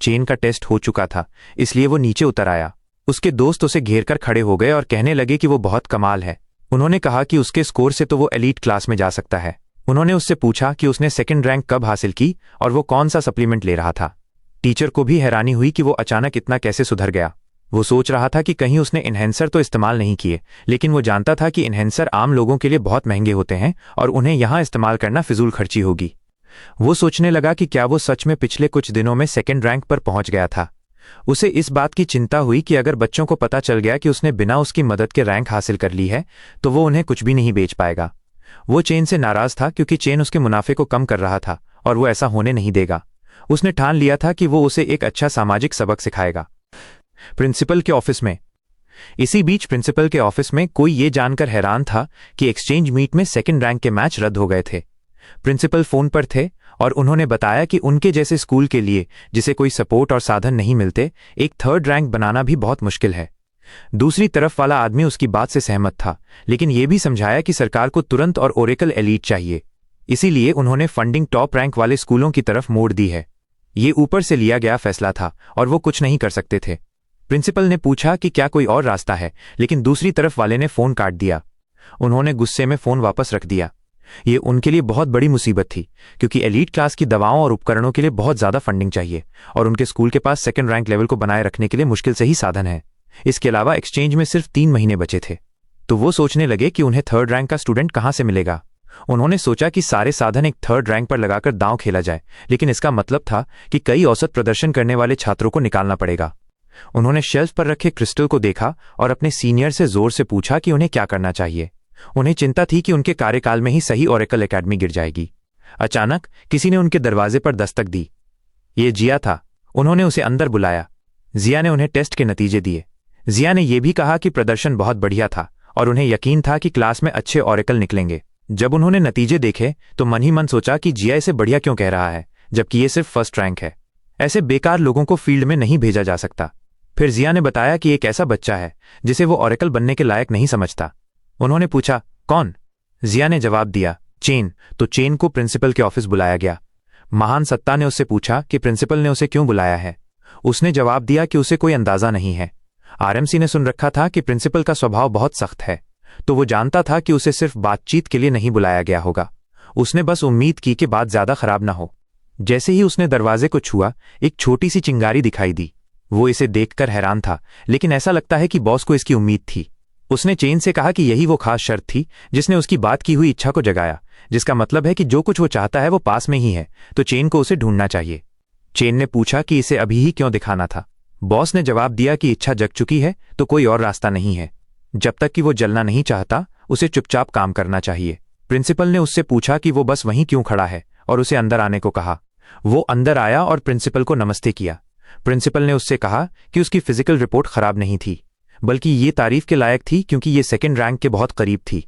चेन का टेस्ट हो चुका था, इसलिए वो नीचे उतर आया। उसके दोस्त उसे घेर कर खड़े हो गए और कहने लगे कि वो बहुत कमाल है। उन्होंने कहा कि उसके स्कोर से तो वो एलीट क्लास में जा सकता है। उन्होंने उससे पूछा कि उसने सेकंड रैंक कब हासिल की और वो कौन सा सप्लीमेंट ले रहा था। टीचर को भी हैरानी हुई कि वो अचानक इतना कैसे सुधर गया। वो सोच रहा था कि कहीं उसने इन्हेंसर तो इस्तेमाल नहीं किए, लेकिन वो जानता था कि इन्हेंसर आम लोगों के लिए बहुत महंगे होते हैं और उन्हें यहां इस्तेमाल करना फिजूल खर्ची होगी। वो सोचने लगा कि क्या वो सच में पिछले कुछ दिनों में सेकंड रैंक पर पहुंच गया था। उसे इस बात की चिंता हुई कि अगर बच्चों को पता चल गया कि उसने बिना उसकी मदद के रैंक हासिल कर ली है तो वो उन्हें कुछ भी नहीं बेच पाएगा। वो चेन से नाराज था क्योंकि चेन उसके मुनाफे को कम कर रहा था और वो ऐसा होने नहीं देगा। उसने ठान लिया था कि वो उसे एक अच्छा सामाजिक सबक सिखाएगा। प्रिंसिपल के ऑफिस में। इसी बीच प्रिंसिपल के ऑफिस में कोई ये जानकर हैरान था कि एक्सचेंज मीट में सेकंड रैंक के मैच रद्द हो गए थे। प्रिंसिपल फोन पर थे और उन्होंने बताया कि उनके जैसे स्कूल के लिए, जिसे कोई सपोर्ट और साधन नहीं मिलते, एक थर्ड रैंक बनाना भी बहुत मुश्किल है। दूसरी तरफ वाला आदमी उसकी बात से सहमत था, लेकिन यह भी समझाया कि सरकार को तुरंत और ओरेकल एलीट चाहिए। इसीलिए उन्होंने फंडिंग टॉप रैंक वाले स्कूलों की तरफ मोड़ दी है। ये ऊपर से लिया गया फैसला था और वो कुछ नहीं कर सकते थे। प्रिंसिपल ने पूछा कि क्या कोई और रास्ता है, लेकिन दूसरी तरफ वाले ने फोन काट दिया। उन्होंने गुस्से में फोन वापस रख दिया। ये उनके लिए बहुत बड़ी मुसीबत थी, क्योंकि एलीट क्लास की दवाओं और उपकरणों के लिए बहुत ज्यादा फंडिंग चाहिए और उनके स्कूल के पास सेकंड रैंक लेवल को बनाए रखने के लिए मुश्किल से ही साधन है। इसके अलावा एक्सचेंज में सिर्फ 3 महीने बचे थे, तो वो सोचने लगे कि उन्हें थर्ड रैंक का स्टूडेंट कहां से मिलेगा। उन्होंने सोचा कि सारे साधन एक थर्ड रैंक पर लगाकर दांव खेला जाए, लेकिन इसका मतलब था कि कई औसत प्रदर्शन करने वाले छात्रों को निकालना पड़ेगा। उन्होंने शेल्फ पर रखे क्रिस्टल को देखा और अपने सीनियर से जोर से पूछा कि उन्हें क्या करना चाहिए। उन्हें चिंता थी कि उनके कार्यकाल में ही सही ओरेकल एकेडमी गिर जाएगी। अचानक किसी ने उनके दरवाजे पर दस्तक दी। ये जिया था। उन्होंने उसे अंदर बुलाया। जिया ने उन्हें टेस्ट के नतीजे दिए। जिया ने यह भी कहा कि प्रदर्शन बहुत बढ़िया था और उन्हें यकीन था कि क्लास में अच्छे ओरेकल निकलेंगे। जब उन्होंने नतीजे देखे तो मन ही मन सोचा कि जिया इसे बढ़िया क्यों कह रहा है, जबकि ये सिर्फ फर्स्ट रैंक है। ऐसे बेकार लोगों को फील्ड में नहीं भेजा जा सकता। फिर जिया ने बताया कि एक ऐसा बच्चा है जिसे वो ओरेकल बनने के लायक नहीं समझता। उन्होंने पूछा, कौन? जिया ने जवाब दिया, चेन। तो चेन को प्रिंसिपल के ऑफिस बुलाया गया। महान सत्ता ने उससे पूछा कि प्रिंसिपल ने उसे क्यों बुलाया है। उसने जवाब दिया कि उसे कोई अंदाजा नहीं है। आरएमसी ने सुन रखा था कि प्रिंसिपल का स्वभाव बहुत सख्त है, तो वो जानता था कि उसे सिर्फ बातचीत के लिए नहीं बुलाया गया होगा। उसने बस उम्मीद की कि बात ज्यादा खराब ना हो। जैसे ही उसने दरवाजे को छुआ, एक छोटी सी चिंगारी दिखाई दी। वो इसे देखकर हैरान था, लेकिन ऐसा लगता है कि बॉस को इसकी उम्मीद थी। उसने चेन से कहा कि यही वो खास शर्त थी जिसने उसकी बात की हुई इच्छा को जगाया, जिसका मतलब है कि जो कुछ वो चाहता है वो पास में ही है, तो चेन को उसे ढूंढना चाहिए। चेन ने पूछा कि इसे अभी ही क्यों दिखाना था। बॉस ने जवाब दिया कि इच्छा जग चुकी है तो कोई और रास्ता नहीं है। जब तक कि वो जलना नहीं चाहता, उसे चुपचाप काम करना चाहिए। प्रिंसिपल ने उससे पूछा कि वो बस वहीं क्यों खड़ा है और उसे अंदर आने को कहा। वो अंदर आया और प्रिंसिपल को नमस्ते किया। प्रिंसिपल ने उससे कहा कि उसकी फिजिकल रिपोर्ट खराब नहीं थी, बल्कि ये तारीफ के लायक थी क्योंकि ये सेकंड रैंक के बहुत करीब थी।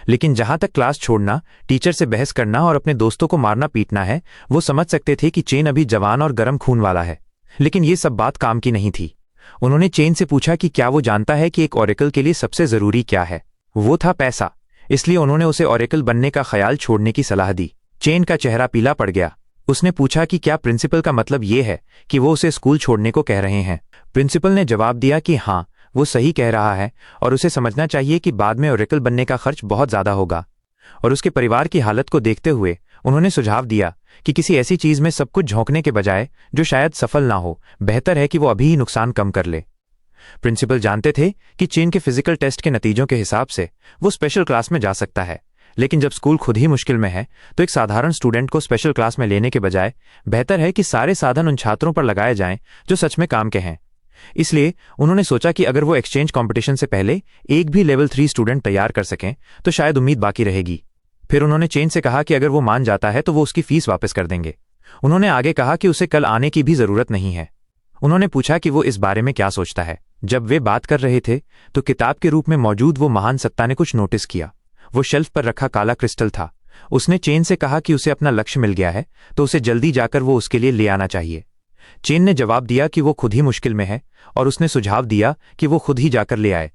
लेकिन जहां तक क्लास छोड़ना, टीचर से बहस करना और अपने दोस्तों को मारना पीटना है, वो समझ सकते थे कि चेन अभी जवान और गर्म खून वाला है। लेकिन ये सब बात काम की नहीं थी। उन्होंने चेन से पूछा कि क्या वो जानता है कि एक ओरेकल के लिए सबसे जरूरी क्या है। वो था पैसा। इसलिए उन्होंने उसे ओरेकल बनने का ख्याल छोड़ने की सलाह दी। चेन का चेहरा पीला पड़ गया। उसने पूछा कि क्या प्रिंसिपल का मतलब ये है कि वो उसे स्कूल छोड़ने को कह रहे हैं। प्रिंसिपल ने जवाब दिया कि हाँ, वो सही कह रहा है और उसे समझना चाहिए कि बाद में ओरेकल बनने का खर्च बहुत ज्यादा होगा। और उसके परिवार की हालत को देखते हुए उन्होंने सुझाव दिया कि किसी ऐसी चीज में सब कुछ झोंकने के बजाय जो शायद सफल ना हो, बेहतर है कि वो अभी ही नुकसान कम कर ले। प्रिंसिपल जानते थे कि चेन के फिजिकल टेस्ट के नतीजों के हिसाब से वो स्पेशल क्लास में जा सकता है, लेकिन जब स्कूल खुद ही मुश्किल में है तो एक साधारण स्टूडेंट को स्पेशल क्लास में लेने के बजाय बेहतर है कि सारे साधन उन छात्रों पर लगाए जाएं जो सच में काम के हैं। इसलिए उन्होंने सोचा कि अगर वो एक्सचेंज कंपटीशन से पहले एक भी लेवल 3 स्टूडेंट तैयार कर सकें तो शायद उम्मीद बाकी रहेगी। फिर उन्होंने चेन से कहा कि अगर वो मान जाता है तो वो उसकी फीस वापस कर देंगे। उन्होंने आगे कहा कि उसे कल आने की भी जरूरत नहीं है। उन्होंने पूछा कि वो इस बारे में क्या सोचता है। जब वे बात कर रहे थे तो किताब के रूप में मौजूद वो महान सत्ता ने कुछ नोटिस किया। वो शेल्फ पर रखा काला क्रिस्टल था। उसने चेन से कहा कि उसे अपना लक्ष्य मिल गया है तो उसे जल्दी जाकर वो उसके लिए ले आना चाहिए। चेन ने जवाब दिया कि वो खुद ही मुश्किल में है और उसने सुझाव दिया कि वो खुद ही जाकर ले आए।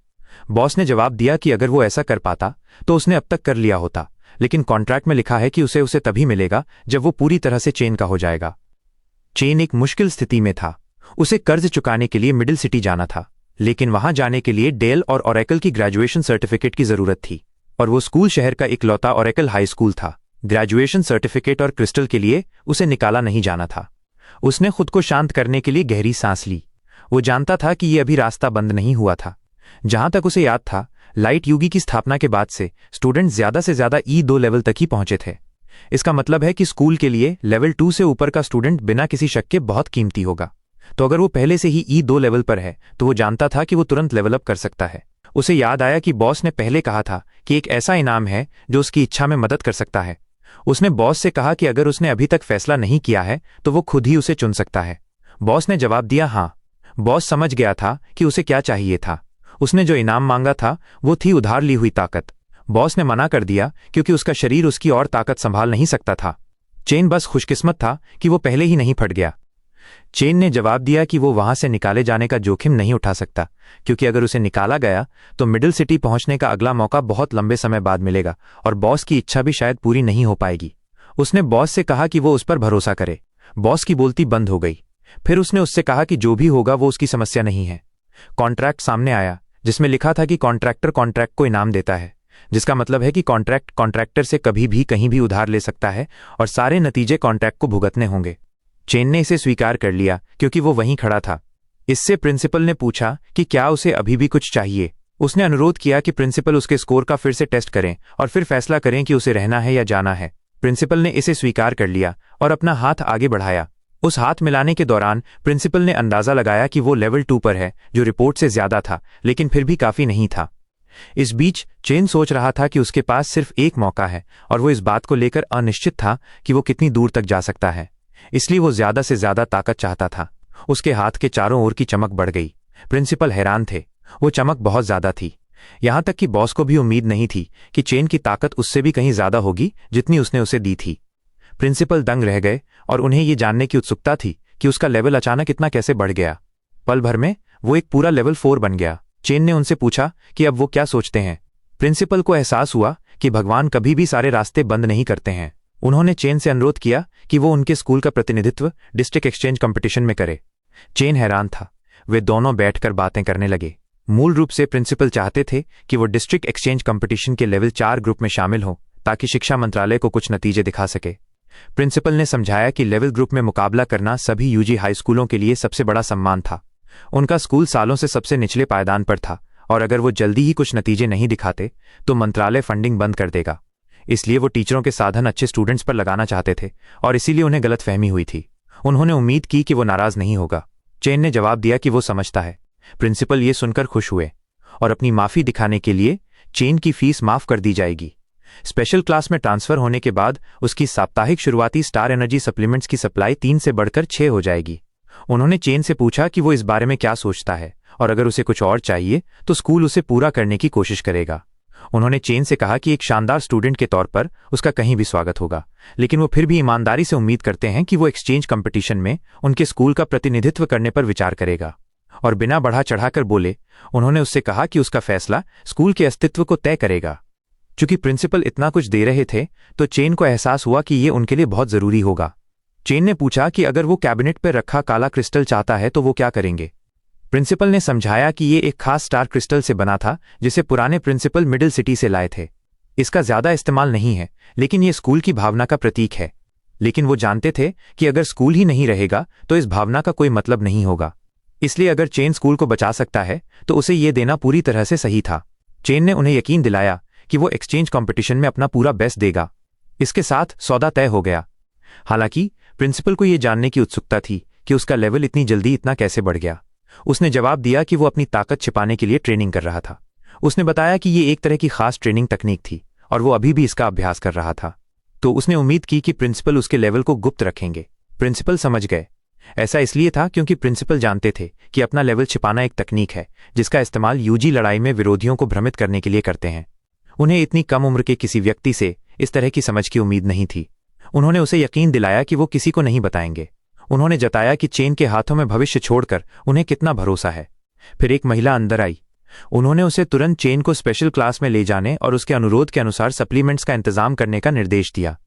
बॉस ने जवाब दिया कि अगर वो ऐसा कर पाता तो उसने अब तक कर लिया होता, लेकिन कॉन्ट्रैक्ट में लिखा है कि उसे उसे तभी मिलेगा जब वो पूरी तरह से चेन का हो जाएगा। चेन एक मुश्किल स्थिति में था। उसे कर्ज चुकाने के लिए मिडिल सिटी जाना था, लेकिन वहां जाने के लिए डेल और ओरेकल की ग्रेजुएशन सर्टिफिकेट की जरूरत थी, और वो स्कूल शहर का इकलौता ओरेकल हाई स्कूल था। ग्रेजुएशन सर्टिफिकेट और क्रिस्टल के लिए उसे निकाला नहीं जाना था। उसने खुद को शांत करने के लिए गहरी सांस ली। वो जानता था कि ये अभी रास्ता बंद नहीं हुआ था। जहां तक उसे याद था, लाइट युगी की स्थापना के बाद से स्टूडेंट ज्यादा से ज्यादा E2 लेवल तक ही पहुंचे थे। इसका मतलब है कि स्कूल के लिए लेवल 2 से ऊपर का स्टूडेंट बिना किसी शक के बहुत कीमती होगा। तो अगर वो पहले से ही E2 लेवल पर है तो वो जानता था कि वो तुरंत लेवल अप कर सकता है। उसे याद आया कि बॉस ने पहले कहा था कि एक ऐसा इनाम है जो उसकी इच्छा में मदद कर सकता है। उसने बॉस से कहा कि अगर उसने अभी तक फैसला नहीं किया है तो वो खुद ही उसे चुन सकता है। बॉस ने जवाब दिया हाँ। बॉस समझ गया था कि उसे क्या चाहिए था। उसने जो इनाम मांगा था वो थी उधार ली हुई ताकत। बॉस ने मना कर दिया क्योंकि उसका शरीर उसकी और ताकत संभाल नहीं सकता था। चेन बस खुशकिस्मत था कि वो पहले ही नहीं फट गया। चेन ने जवाब दिया कि वो वहां से निकाले जाने का जोखिम नहीं उठा सकता, क्योंकि अगर उसे निकाला गया तो मिडिल सिटी पहुंचने का अगला मौका बहुत लंबे समय बाद मिलेगा और बॉस की इच्छा भी शायद पूरी नहीं हो पाएगी। उसने बॉस से कहा कि वो उस पर भरोसा करे। बॉस की बोलती बंद हो गई। फिर उसने उससे कहा कि जो भी होगा वो उसकी समस्या नहीं है। कॉन्ट्रैक्ट सामने आया जिसमें लिखा था कि कॉन्ट्रैक्टर कॉन्ट्रैक्ट को इनाम देता है, जिसका मतलब है कि कॉन्ट्रैक्ट कॉन्ट्रैक्टर से कभी भी कहीं भी उधार ले सकता है और सारे नतीजे कॉन्ट्रैक्ट को भुगतने होंगे। चेन ने इसे स्वीकार कर लिया क्योंकि वो वहीं खड़ा था। इससे प्रिंसिपल ने पूछा कि क्या उसे अभी भी कुछ चाहिए। उसने अनुरोध किया कि प्रिंसिपल उसके स्कोर का फिर से टेस्ट करें और फिर फैसला करें कि उसे रहना है या जाना है। प्रिंसिपल ने इसे स्वीकार कर लिया और अपना हाथ आगे बढ़ाया। उस हाथ मिलाने के दौरान प्रिंसिपल ने अंदाजा लगाया कि वो लेवल 2 पर है, जो रिपोर्ट से ज्यादा था, लेकिन फिर भी काफी नहीं था। इस बीच चेन सोच रहा था कि उसके पास सिर्फ एक मौका है और वो इस बात को लेकर अनिश्चित था कि वो कितनी दूर तक जा सकता है। इसलिए वो ज्यादा से ज्यादा ताकत चाहता था। उसके हाथ के चारों ओर की चमक बढ़ गई। प्रिंसिपल हैरान थे। वो चमक बहुत ज्यादा थी। यहां तक कि बॉस को भी उम्मीद नहीं थी कि चेन की ताकत उससे भी कहीं ज्यादा होगी जितनी उसने उसे दी थी। प्रिंसिपल दंग रह गए और उन्हें ये जानने की उत्सुकता थी कि उसका लेवल अचानक इतना कैसे बढ़ गया। पल भर में वो एक पूरा लेवल 4 बन गया। चेन ने उनसे पूछा कि अब वो क्या सोचते हैं। प्रिंसिपल को एहसास हुआ कि भगवान कभी भी सारे रास्ते बंद नहीं करते हैं। उन्होंने चेन से अनुरोध किया कि वो उनके स्कूल का प्रतिनिधित्व डिस्ट्रिक्ट एक्सचेंज कंपटीशन में करे। चेन हैरान था। वे दोनों बैठकर बातें करने लगे। मूल रूप से प्रिंसिपल चाहते थे कि वो डिस्ट्रिक्ट एक्सचेंज कंपटीशन के लेवल 4 ग्रुप में शामिल हो ताकि शिक्षा मंत्रालय को कुछ नतीजे दिखा सके। प्रिंसिपल ने समझाया कि लेवल ग्रुप में मुकाबला करना सभी यूजी हाई स्कूलों के लिए सबसे बड़ा सम्मान था। उनका स्कूल सालों से सबसे निचले पायदान पर था और अगर वो जल्दी ही कुछ नतीजे नहीं दिखाते तो मंत्रालय फंडिंग बंद कर देगा। इसलिए वो टीचरों के साधन अच्छे स्टूडेंट्स पर लगाना चाहते थे और इसीलिए उन्हें गलतफहमी हुई थी। उन्होंने उम्मीद की कि वो नाराज नहीं होगा। चेन ने जवाब दिया कि वो समझता है। प्रिंसिपल ये सुनकर खुश हुए और अपनी माफी दिखाने के लिए चेन की फीस माफ कर दी जाएगी। स्पेशल क्लास में ट्रांसफर होने के बाद उसकी साप्ताहिक शुरुआती स्टार एनर्जी सप्लीमेंट्स की सप्लाई 3 से बढ़कर 6 हो जाएगी। उन्होंने चेन से पूछा कि वो इस बारे में क्या सोचता है और अगर उसे कुछ और चाहिए तो स्कूल उसे पूरा करने की कोशिश करेगा। उन्होंने चेन से कहा कि एक शानदार स्टूडेंट के तौर पर उसका कहीं भी स्वागत होगा, लेकिन वो फिर भी ईमानदारी से उम्मीद करते हैं कि वो एक्सचेंज कंपटीशन में उनके स्कूल का प्रतिनिधित्व करने पर विचार करेगा। और बिना बढ़ा चढ़ाकर बोले, उन्होंने उससे कहा कि उसका फैसला स्कूल के अस्तित्व को तय करेगा। चूंकि प्रिंसिपल इतना कुछ दे रहे थे तो चेन को एहसास हुआ कि ये उनके लिए बहुत जरूरी होगा। चेन ने पूछा कि अगर वो कैबिनेट पर रखा काला क्रिस्टल चाहता है तो वो क्या करेंगे। प्रिंसिपल ने समझाया कि ये एक खास स्टार क्रिस्टल से बना था जिसे पुराने प्रिंसिपल मिडिल सिटी से लाए थे। इसका ज्यादा इस्तेमाल नहीं है, लेकिन ये स्कूल की भावना का प्रतीक है। लेकिन वो जानते थे कि अगर स्कूल ही नहीं रहेगा तो इस भावना का कोई मतलब नहीं होगा। इसलिए अगर चेन स्कूल को बचा सकता है तो उसे ये देना पूरी तरह से सही था। चेन ने उन्हें यकीन दिलाया कि वो एक्सचेंज कंपटीशन में अपना पूरा बेस्ट देगा। इसके साथ सौदा तय हो गया। हालांकि प्रिंसिपल को यह जानने की उत्सुकता थी कि उसका लेवल इतनी जल्दी इतना कैसे बढ़ गया। उसने जवाब दिया कि वो अपनी ताकत छिपाने के लिए ट्रेनिंग कर रहा था। उसने बताया कि ये एक तरह की खास ट्रेनिंग तकनीक थी और वो अभी भी इसका अभ्यास कर रहा था। तो उसने उम्मीद की कि प्रिंसिपल उसके लेवल को गुप्त रखेंगे। प्रिंसिपल समझ गए। ऐसा इसलिए था क्योंकि प्रिंसिपल जानते थे कि अपना लेवल छिपाना एक तकनीक है जिसका इस्तेमाल यूजी लड़ाई में विरोधियों को भ्रमित करने के लिए करते हैं। उन्हें इतनी कम उम्र के किसी व्यक्ति से इस तरह की समझ की उम्मीद नहीं थी। उन्होंने उसे यकीन दिलाया कि वो किसी को नहीं बताएंगे। उन्होंने जताया कि चेन के हाथों में भविष्य छोड़कर उन्हें कितना भरोसा है। फिर एक महिला अंदर आई। उन्होंने उसे तुरंत चेन को स्पेशल क्लास में ले जाने और उसके अनुरोध के अनुसार सप्लीमेंट्स का इंतजाम करने का निर्देश दिया।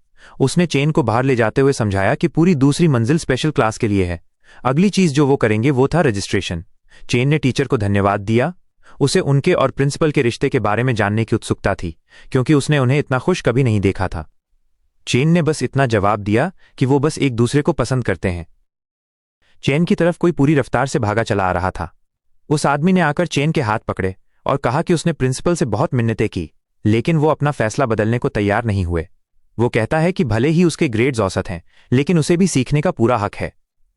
उसने चेन को बाहर ले जाते हुए समझाया कि पूरी दूसरी मंजिल स्पेशल क्लास के लिए है। अगली चीज जो वो करेंगे वो था रजिस्ट्रेशन। चेन ने टीचर को धन्यवाद दिया। उसे उनके और प्रिंसिपल के रिश्ते के बारे में जानने की उत्सुकता थी, क्योंकि उसने उन्हें इतना खुश कभी नहीं देखा था। चेन ने बस इतना जवाब दिया कि वो बस एक दूसरे को पसंद करते हैं। चेन की तरफ कोई पूरी रफ्तार से भागा चला आ रहा था। उस आदमी ने आकर चेन के हाथ पकड़े और कहा कि उसने प्रिंसिपल से बहुत मिन्नतें की, लेकिन वो अपना फैसला बदलने को तैयार नहीं हुए। वो कहता है कि भले ही उसके ग्रेड्स औसत हैं, लेकिन उसे भी सीखने का पूरा हक है।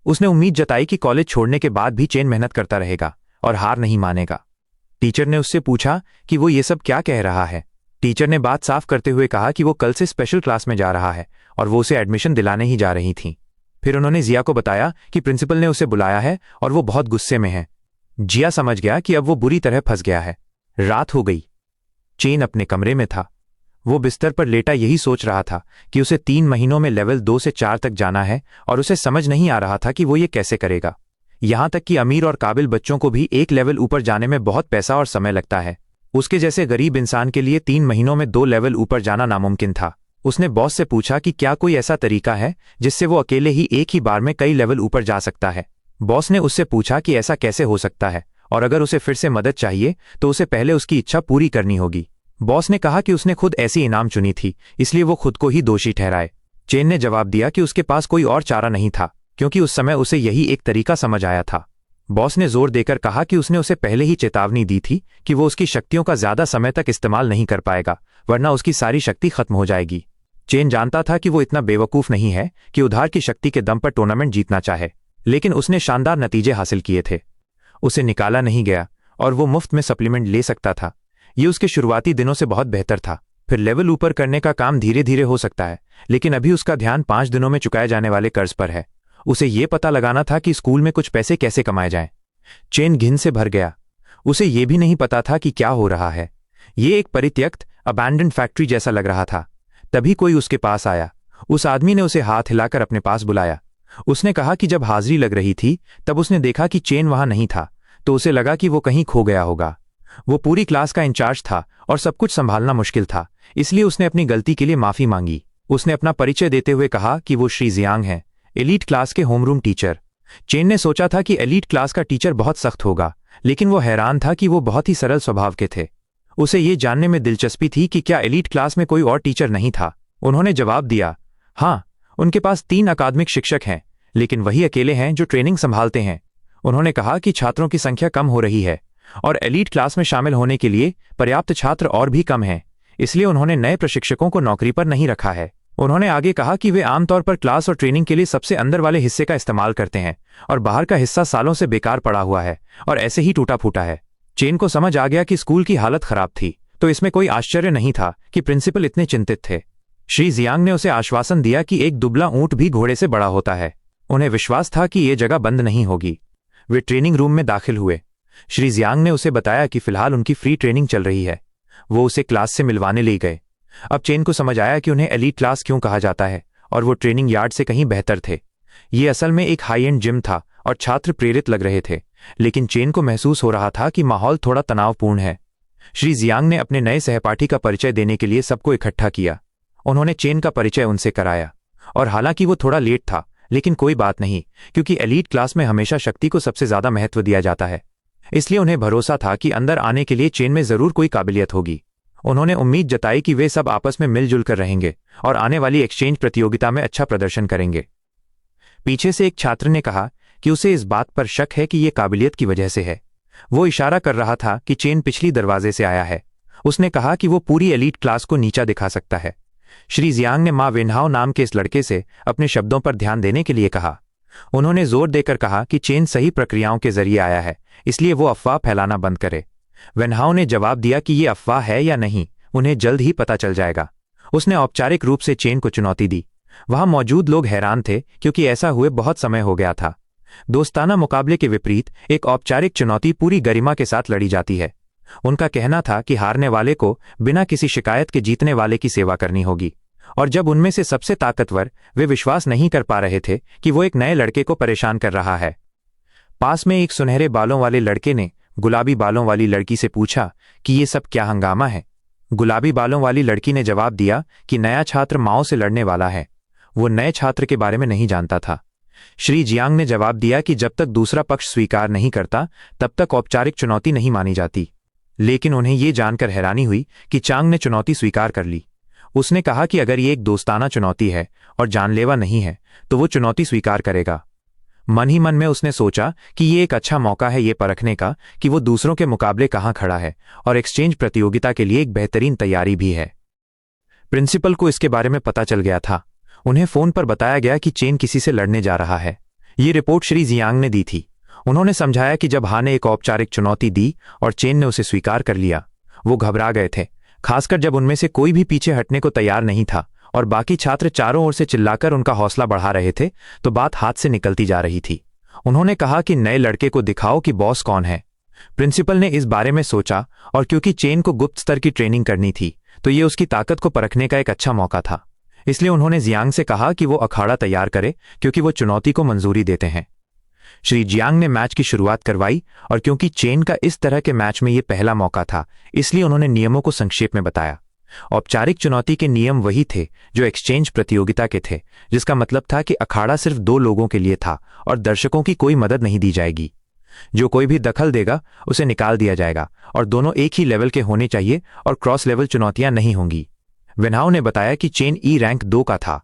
उसने उम्मीद जताई कि कॉलेज छोड़ने के बाद भी चेन मेहनत करता रहेगा और हार नहीं मानेगा। टीचर ने उससे पूछा कि वो ये सब क्या कह रहा है। टीचर ने बात साफ करते हुए कहा कि वो कल से स्पेशल क्लास में जा रहा है और वो उसे एडमिशन दिलाने ही जा रही थी। फिर उन्होंने जिया को बताया कि प्रिंसिपल ने उसे बुलाया है और वो बहुत गुस्से में है। जिया समझ गया कि अब वो बुरी तरह फंस गया है। रात हो गई। चेन अपने कमरे में था। वो बिस्तर पर लेटा यही सोच रहा था कि उसे 3 महीनों में लेवल 2 से 4 तक जाना है और उसे समझ नहीं आ रहा था कि वो ये कैसे करेगा। यहां तक कि अमीर और काबिल बच्चों को भी एक लेवल ऊपर जाने में बहुत पैसा और समय लगता है। उसके जैसे गरीब इंसान के लिए 3 महीनों में 2 लेवल ऊपर जाना नामुमकिन था। उसने बॉस से पूछा कि क्या कोई ऐसा तरीका है जिससे वो अकेले ही एक ही बार में कई लेवल ऊपर जा सकता है। बॉस ने उससे पूछा कि ऐसा कैसे हो सकता है और अगर उसे फिर से मदद चाहिए तो उसे पहले उसकी इच्छा पूरी करनी होगी। बॉस ने कहा कि उसने खुद ऐसी इनाम चुनी थी, इसलिए वो खुद को ही दोषी ठहराए। चेन ने जवाब दिया कि उसके पास कोई और चारा नहीं था, क्योंकि उस समय उसे यही एक तरीका समझ आया था। बॉस ने जोर देकर कहा कि उसने उसे पहले ही चेतावनी दी थी कि वो उसकी शक्तियों का ज्यादा समय तक इस्तेमाल नहीं कर पाएगा, वरना उसकी सारी शक्ति खत्म हो जाएगी। चेन जानता था कि वो इतना बेवकूफ नहीं है कि उधार की शक्ति के दम पर टूर्नामेंट जीतना चाहे, लेकिन उसने शानदार नतीजे हासिल किए थे। उसे निकाला नहीं गया और वो मुफ्त में सप्लीमेंट ले सकता था। ये उसके शुरुआती दिनों से बहुत बेहतर था। फिर लेवल ऊपर करने का काम धीरे धीरे हो सकता है, लेकिन अभी उसका ध्यान 5 दिनों में चुकाए जाने वाले कर्ज पर है। उसे ये पता लगाना था कि स्कूल में कुछ पैसे कैसे कमाए जाएं। चेन घिन से भर गया। उसे ये भी नहीं पता था कि क्या हो रहा है। ये एक परित्यक्त अबैंडन्ड फैक्ट्री जैसा लग रहा था। तभी कोई उसके पास आया। उस आदमी ने उसे हाथ हिलाकर अपने पास बुलाया। उसने कहा कि जब हाजिरी लग रही थी तब उसने देखा कि चेन वहां नहीं था, तो उसे लगा कि वो कहीं खो गया होगा। वो पूरी क्लास का इंचार्ज था और सब कुछ संभालना मुश्किल था, इसलिए उसने अपनी गलती के लिए माफी मांगी। उसने अपना परिचय देते हुए कहा कि वो श्री जियांग हैं, एलीट क्लास के होमरूम टीचर। चेन ने सोचा था कि एलीट क्लास का टीचर बहुत सख्त होगा, लेकिन वो हैरान था कि वो बहुत ही सरल स्वभाव के थे। उसे ये जानने में दिलचस्पी थी कि क्या एलीट क्लास में कोई और टीचर नहीं था। उन्होंने जवाब दिया, हाँ, उनके पास 3 अकादमिक शिक्षक हैं, लेकिन वही अकेले हैं जो ट्रेनिंग संभालते हैं। उन्होंने कहा कि छात्रों की संख्या कम हो रही है और एलीट क्लास में शामिल होने के लिए पर्याप्त छात्र और भी कम हैं, इसलिए उन्होंने नए प्रशिक्षकों को नौकरी पर नहीं रखा है। उन्होंने आगे कहा कि वे आमतौर पर क्लास और ट्रेनिंग के लिए सबसे अंदर वाले हिस्से का इस्तेमाल करते हैं और बाहर का हिस्सा सालों से बेकार पड़ा हुआ है और ऐसे ही टूटा फूटा है। चेन को समझ आ गया कि स्कूल की हालत खराब थी, तो इसमें कोई आश्चर्य नहीं था कि प्रिंसिपल इतने चिंतित थे। श्री जियांग ने उसे आश्वासन दिया कि एक दुबला ऊंट भी घोड़े से बड़ा होता है। उन्हें विश्वास था कि ये जगह बंद नहीं होगी। वे ट्रेनिंग रूम में दाखिल हुए। श्री जियांग ने उसे बताया कि फिलहाल उनकी फ्री ट्रेनिंग चल रही है। वो उसे क्लास से मिलवाने ले गए। अब चेन को समझ आया कि उन्हें एलीट क्लास क्यों कहा जाता है और वो ट्रेनिंग यार्ड से कहीं बेहतर थे। ये असल में एक हाई एंड जिम था और छात्र प्रेरित लग रहे थे, लेकिन चेन को महसूस हो रहा था कि माहौल थोड़ा तनावपूर्ण है। श्री जियांग ने अपने नए सहपाठी का परिचय देने के लिए सबको इकट्ठा किया। उन्होंने चेन का परिचय उनसे कराया और हालांकि वो थोड़ा लेट था, लेकिन कोई बात नहीं, क्योंकि एलीट क्लास में हमेशा शक्ति को सबसे ज्यादा महत्व दिया जाता है। इसलिए उन्हें भरोसा था कि अंदर आने के लिए चेन में जरूर कोई काबिलियत होगी। उन्होंने उम्मीद जताई कि वे सब आपस में मिलजुल कर रहेंगे और आने वाली एक्सचेंज प्रतियोगिता में अच्छा प्रदर्शन करेंगे। पीछे से एक छात्र ने कहा कि उसे इस बात पर शक है कि ये काबिलियत की वजह से है। वो इशारा कर रहा था कि चेन पिछली दरवाजे से आया है। उसने कहा कि वो पूरी एलीट क्लास को नीचा दिखा सकता है। श्री जियांग ने मां वेनहाओ नाम के इस लड़के से अपने शब्दों पर ध्यान देने के लिए कहा। उन्होंने जोर देकर कहा कि चेन सही प्रक्रियाओं के जरिए आया है, इसलिए वो अफवाह फैलाना बंद करे। वेनहाओ ने जवाब दिया कि ये अफवाह है या नहीं, उन्हें जल्द ही पता चल जाएगा। उसने औपचारिक रूप से चेन को चुनौती दी। वहां मौजूद लोग हैरान थे, क्योंकि ऐसा हुए बहुत समय हो गया था। दोस्ताना मुकाबले के विपरीत एक औपचारिक चुनौती पूरी गरिमा के साथ लड़ी जाती है। उनका कहना था कि हारने वाले को बिना किसी शिकायत के जीतने वाले की सेवा करनी होगी, और जब उनमें से सबसे ताकतवर वे विश्वास नहीं कर पा रहे थे कि वो एक नए लड़के को परेशान कर रहा है। पास में एक सुनहरे बालों वाले लड़के ने गुलाबी बालों वाली लड़की से पूछा कि ये सब क्या हंगामा है। गुलाबी बालों वाली लड़की ने जवाब दिया कि नया छात्र माओ से लड़ने वाला है। वो नए छात्र के बारे में नहीं जानता था। श्री जियांग ने जवाब दिया कि जब तक दूसरा पक्ष स्वीकार नहीं करता तब तक औपचारिक चुनौती नहीं मानी जाती। लेकिन उन्हें ये जानकर हैरानी हुई कि चांग ने चुनौती स्वीकार कर ली। उसने कहा कि अगर ये एक दोस्ताना चुनौती है और जानलेवा नहीं है तो वो चुनौती स्वीकार करेगा। मन ही मन में उसने सोचा कि ये एक अच्छा मौका है ये परखने का कि वो दूसरों के मुकाबले कहाँ खड़ा है, और एक्सचेंज प्रतियोगिता के लिए एक बेहतरीन तैयारी भी है। प्रिंसिपल को इसके बारे में पता चल गया था। उन्हें फोन पर बताया गया कि चेन किसी से लड़ने जा रहा है। ये रिपोर्ट श्री जियांग ने दी थी। उन्होंने समझाया कि जब हा ने एक औपचारिक चुनौती दी और चेन ने उसे स्वीकार कर लिया, वो घबरा गए थे, खासकर जब उनमें से कोई भी पीछे हटने को तैयार नहीं था और बाकी छात्र चारों ओर से चिल्लाकर उनका हौसला बढ़ा रहे थे, तो बात हाथ से निकलती जा रही थी। उन्होंने कहा कि नए लड़के को दिखाओ कि बॉस कौन है। प्रिंसिपल ने इस बारे में सोचा, और क्योंकि चेन को गुप्त स्तर की ट्रेनिंग करनी थी तो ये उसकी ताकत को परखने का एक अच्छा मौका था। इसलिए उन्होंने जियांग से कहा कि वो अखाड़ा तैयार करे, क्योंकि वो चुनौती को मंजूरी देते हैं। श्री जियांग ने मैच की शुरुआत करवाई, और क्योंकि चेन का इस तरह के मैच में ये पहला मौका था, इसलिए उन्होंने नियमों को संक्षेप में बताया। औपचारिक चुनौती के नियम वही थे जो एक्सचेंज प्रतियोगिता के थे, जिसका मतलब था कि अखाड़ा सिर्फ 2 लोगों के लिए था और दर्शकों की कोई मदद नहीं दी जाएगी। जो कोई भी दखल देगा उसे निकाल दिया जाएगा, और दोनों एक ही लेवल के होने चाहिए और क्रॉस लेवल चुनौतियां नहीं होंगी। वेनहाओ ने बताया कि चेन ई रैंक 2 का था।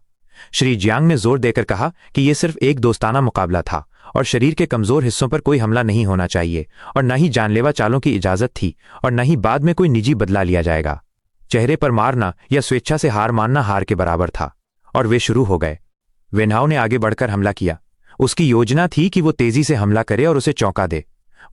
श्री जियांग ने जोर देकर कहा कि यह सिर्फ एक दोस्ताना मुकाबला था और शरीर के कमजोर हिस्सों पर कोई हमला नहीं होना चाहिए, और न ही जानलेवा चालों की इजाजत थी, और न ही बाद में कोई निजी बदला लिया जाएगा। चेहरे पर मारना या स्वेच्छा से हार मानना हार के बराबर था, और वे शुरू हो गए। वेनहाओ ने आगे बढ़कर हमला किया। उसकी योजना थी कि वो तेजी से हमला करे और उसे चौंका दे।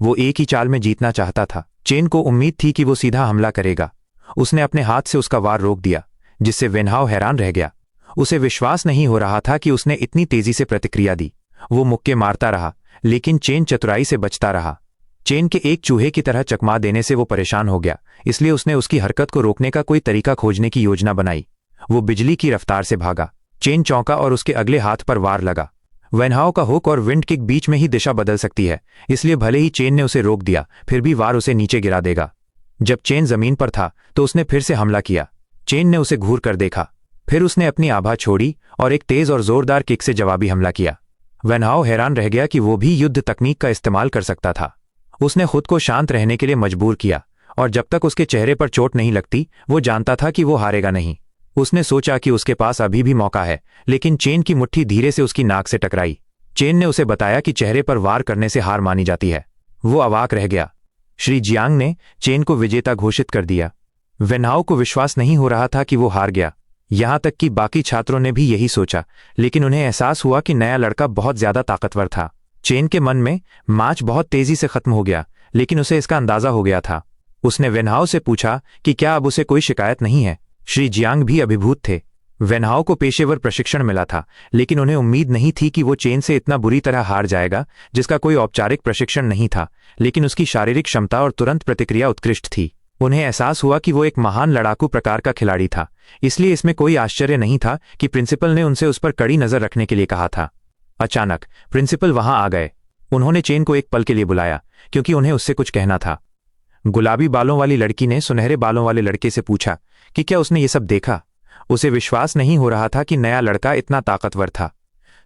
वो एक ही चाल में जीतना चाहता था। चेन को उम्मीद थी कि वो सीधा हमला करेगा। उसने अपने हाथ से उसका वार रोक दिया, जिससे वेनहाओ हैरान रह गया। उसे विश्वास नहीं हो रहा था कि उसने इतनी तेजी से प्रतिक्रिया दी। वो मुक्के मारता रहा, लेकिन चेन चतुराई से बचता रहा। चेन के एक चूहे की तरह चकमा देने से वो परेशान हो गया, इसलिए उसने उसकी हरकत को रोकने का कोई तरीका खोजने की योजना बनाई। वो बिजली की रफ्तार से भागा। चेन चौंका और उसके अगले हाथ पर वार लगा। वेनहाओ का हुक और विंड किक बीच में ही दिशा बदल सकती है, इसलिए भले ही चेन ने उसे रोक दिया, फिर भी वार उसे नीचे गिरा देगा। जब चेन जमीन पर था तो उसने फिर से हमला किया। चेन ने उसे घूर कर देखा, फिर उसने अपनी आभा छोड़ी और एक तेज और जोरदार किक से जवाबी हमला किया। वेनहाओ हैरान रह गया कि वो भी युद्ध तकनीक का इस्तेमाल कर सकता था। उसने खुद को शांत रहने के लिए मजबूर किया, और जब तक उसके चेहरे पर चोट नहीं लगती वो जानता था कि वो हारेगा नहीं। उसने सोचा कि उसके पास अभी भी मौका है, लेकिन चेन की मुट्ठी धीरे से उसकी नाक से टकराई। चेन ने उसे बताया कि चेहरे पर वार करने से हार मानी जाती है। वो अवाक रह गया। श्री जियांग ने चेन को विजेता घोषित कर दिया। वेनहाओ को विश्वास नहीं हो रहा था कि वो हार गया। यहां तक कि बाकी छात्रों ने भी यही सोचा, लेकिन उन्हें एहसास हुआ कि नया लड़का बहुत ज्यादा ताकतवर था। चेन के मन में मैच बहुत तेजी से खत्म हो गया, लेकिन उसे इसका अंदाजा हो गया था। उसने वेनहाओ से पूछा कि क्या अब उसे कोई शिकायत नहीं है। श्री जियांग भी अभिभूत थे। वेनहाओ को पेशेवर प्रशिक्षण मिला था, लेकिन उन्हें उम्मीद नहीं थी कि वो चेन से इतना बुरी तरह हार जाएगा, जिसका कोई औपचारिक प्रशिक्षण नहीं था, लेकिन उसकी शारीरिक क्षमता और तुरंत प्रतिक्रिया उत्कृष्ट थी। उन्हें एहसास हुआ कि वो एक महान लड़ाकू प्रकार का खिलाड़ी था, इसलिए इसमें कोई आश्चर्य नहीं था कि प्रिंसिपल ने उनसे उस पर कड़ी नजर रखने के लिए कहा था। अचानक प्रिंसिपल वहां आ गए। उन्होंने चेन को एक पल के लिए बुलाया, क्योंकि उन्हें उससे कुछ कहना था। गुलाबी बालों वाली लड़की ने सुनहरे बालों वाले लड़के से पूछा कि क्या उसने ये सब देखा। उसे विश्वास नहीं हो रहा था कि नया लड़का इतना ताकतवर था।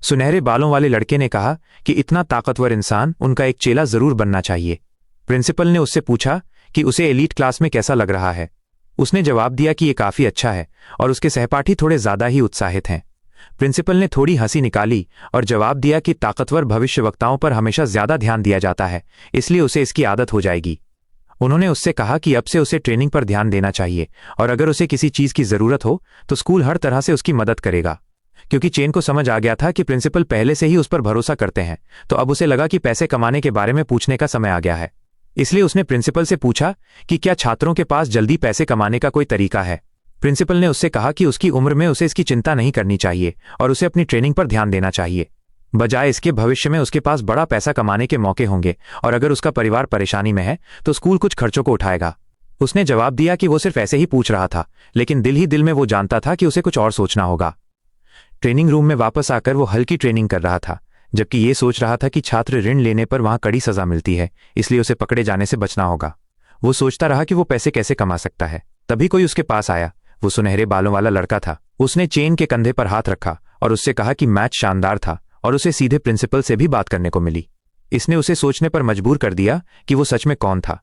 सुनहरे बालों वाले लड़के ने कहा कि इतना ताकतवर इंसान उनका एक चेला जरूर बनना चाहिए। प्रिंसिपल ने उससे पूछा कि उसे एलीट क्लास में कैसा लग रहा है। उसने जवाब दिया कि ये काफी अच्छा है और उसके सहपाठी थोड़े ज्यादा ही उत्साहित हैं। प्रिंसिपल ने थोड़ी हंसी निकाली और जवाब दिया कि ताकतवर भविष्यवक्ताओं पर हमेशा ज्यादा ध्यान दिया जाता है, इसलिए उसे इसकी आदत हो जाएगी। उन्होंने उससे कहा कि अब से उसे ट्रेनिंग पर ध्यान देना चाहिए, और अगर उसे किसी चीज की जरूरत हो तो स्कूल हर तरह से उसकी मदद करेगा। क्योंकि चेन को समझ आ गया था कि प्रिंसिपल पहले से ही उस पर भरोसा करते हैं, तो अब उसे लगा कि पैसे कमाने के बारे में पूछने का समय आ गया है। इसलिए उसने प्रिंसिपल से पूछा कि क्या छात्रों के पास जल्दी पैसे कमाने का कोई तरीका है। प्रिंसिपल ने उससे कहा कि उसकी उम्र में उसे इसकी चिंता नहीं करनी चाहिए और उसे अपनी ट्रेनिंग पर ध्यान देना चाहिए। बजाय इसके भविष्य में उसके पास बड़ा पैसा कमाने के मौके होंगे, और अगर उसका परिवार परेशानी में है तो स्कूल कुछ खर्चों को उठाएगा। उसने जवाब दिया कि वो सिर्फ ऐसे ही पूछ रहा था, लेकिन दिल ही दिल में वो जानता था कि उसे कुछ और सोचना होगा। ट्रेनिंग रूम में वापस आकर वो हल्की ट्रेनिंग कर रहा था, जबकि ये सोच रहा था कि छात्र ऋण लेने पर वहां कड़ी सजा मिलती है, इसलिए उसे पकड़े जाने से बचना होगा। वो सोचता रहा कि वो पैसे कैसे कमा सकता है। तभी कोई उसके पास आया। वो सुनहरे बालों वाला लड़का था। उसने चेन के कंधे पर हाथ रखा और उससे कहा कि मैच शानदार था और उसे सीधे प्रिंसिपल से भी बात करने को मिली। इसने उसे सोचने पर मजबूर कर दिया कि वो सच में कौन था।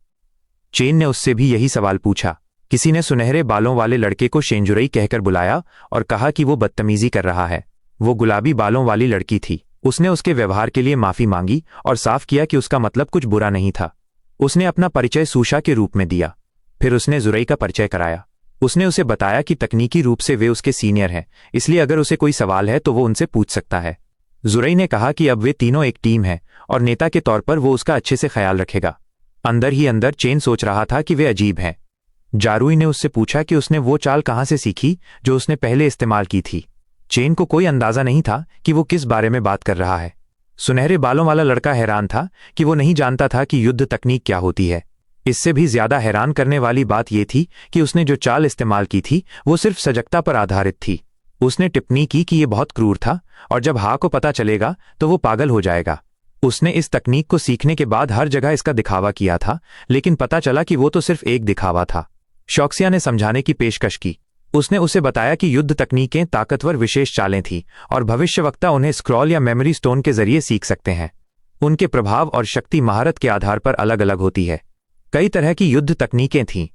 चेन ने उससे भी यही सवाल पूछा। किसी ने सुनहरे बालों वाले लड़के को शेंजुरई कहकर बुलाया और कहा कि वो बदतमीजी कर रहा है। वो गुलाबी बालों वाली लड़की थी। उसने उसके व्यवहार के लिए माफी मांगी और साफ किया कि उसका मतलब कुछ बुरा नहीं था। उसने अपना परिचय सूशा के रूप में दिया। फिर उसने जुरई का परिचय कराया। उसने उसे बताया कि तकनीकी रूप से वे उसके सीनियर हैं, इसलिए अगर उसे कोई सवाल है तो वो उनसे पूछ सकता है। जुरई ने कहा कि अब वे तीनों एक टीम है और नेता के तौर पर वो उसका अच्छे से ख्याल रखेगा। अंदर ही अंदर चेन सोच रहा था कि वे अजीब हैं। जारुई ने उससे पूछा कि उसने वो चाल कहाँ से सीखी जो उसने पहले इस्तेमाल की थी। चेन को कोई अंदाजा नहीं था कि वो किस बारे में बात कर रहा है। सुनहरे बालों वाला लड़का हैरान था कि वो नहीं जानता था कि युद्ध तकनीक क्या होती है। इससे भी ज्यादा हैरान करने वाली बात यह थी कि उसने जो चाल इस्तेमाल की थी वो सिर्फ सजगता पर आधारित थी। उसने टिप्पणी की कि यह बहुत क्रूर था और जब हा को पता चलेगा तो वो पागल हो जाएगा। उसने इस तकनीक को सीखने के बाद हर जगह इसका दिखावा किया था, लेकिन पता चला कि वो तो सिर्फ एक दिखावा था। शौक्सिया ने समझाने की पेशकश की। उसने उसे बताया कि युद्ध तकनीकें ताकतवर विशेष चालें थीं और भविष्यवक्ता उन्हें स्क्रॉल या मेमोरी स्टोन के जरिए सीख सकते हैं। उनके प्रभाव और शक्ति महारत के आधार पर अलग अलग होती है। कई तरह की युद्ध तकनीकें थीं।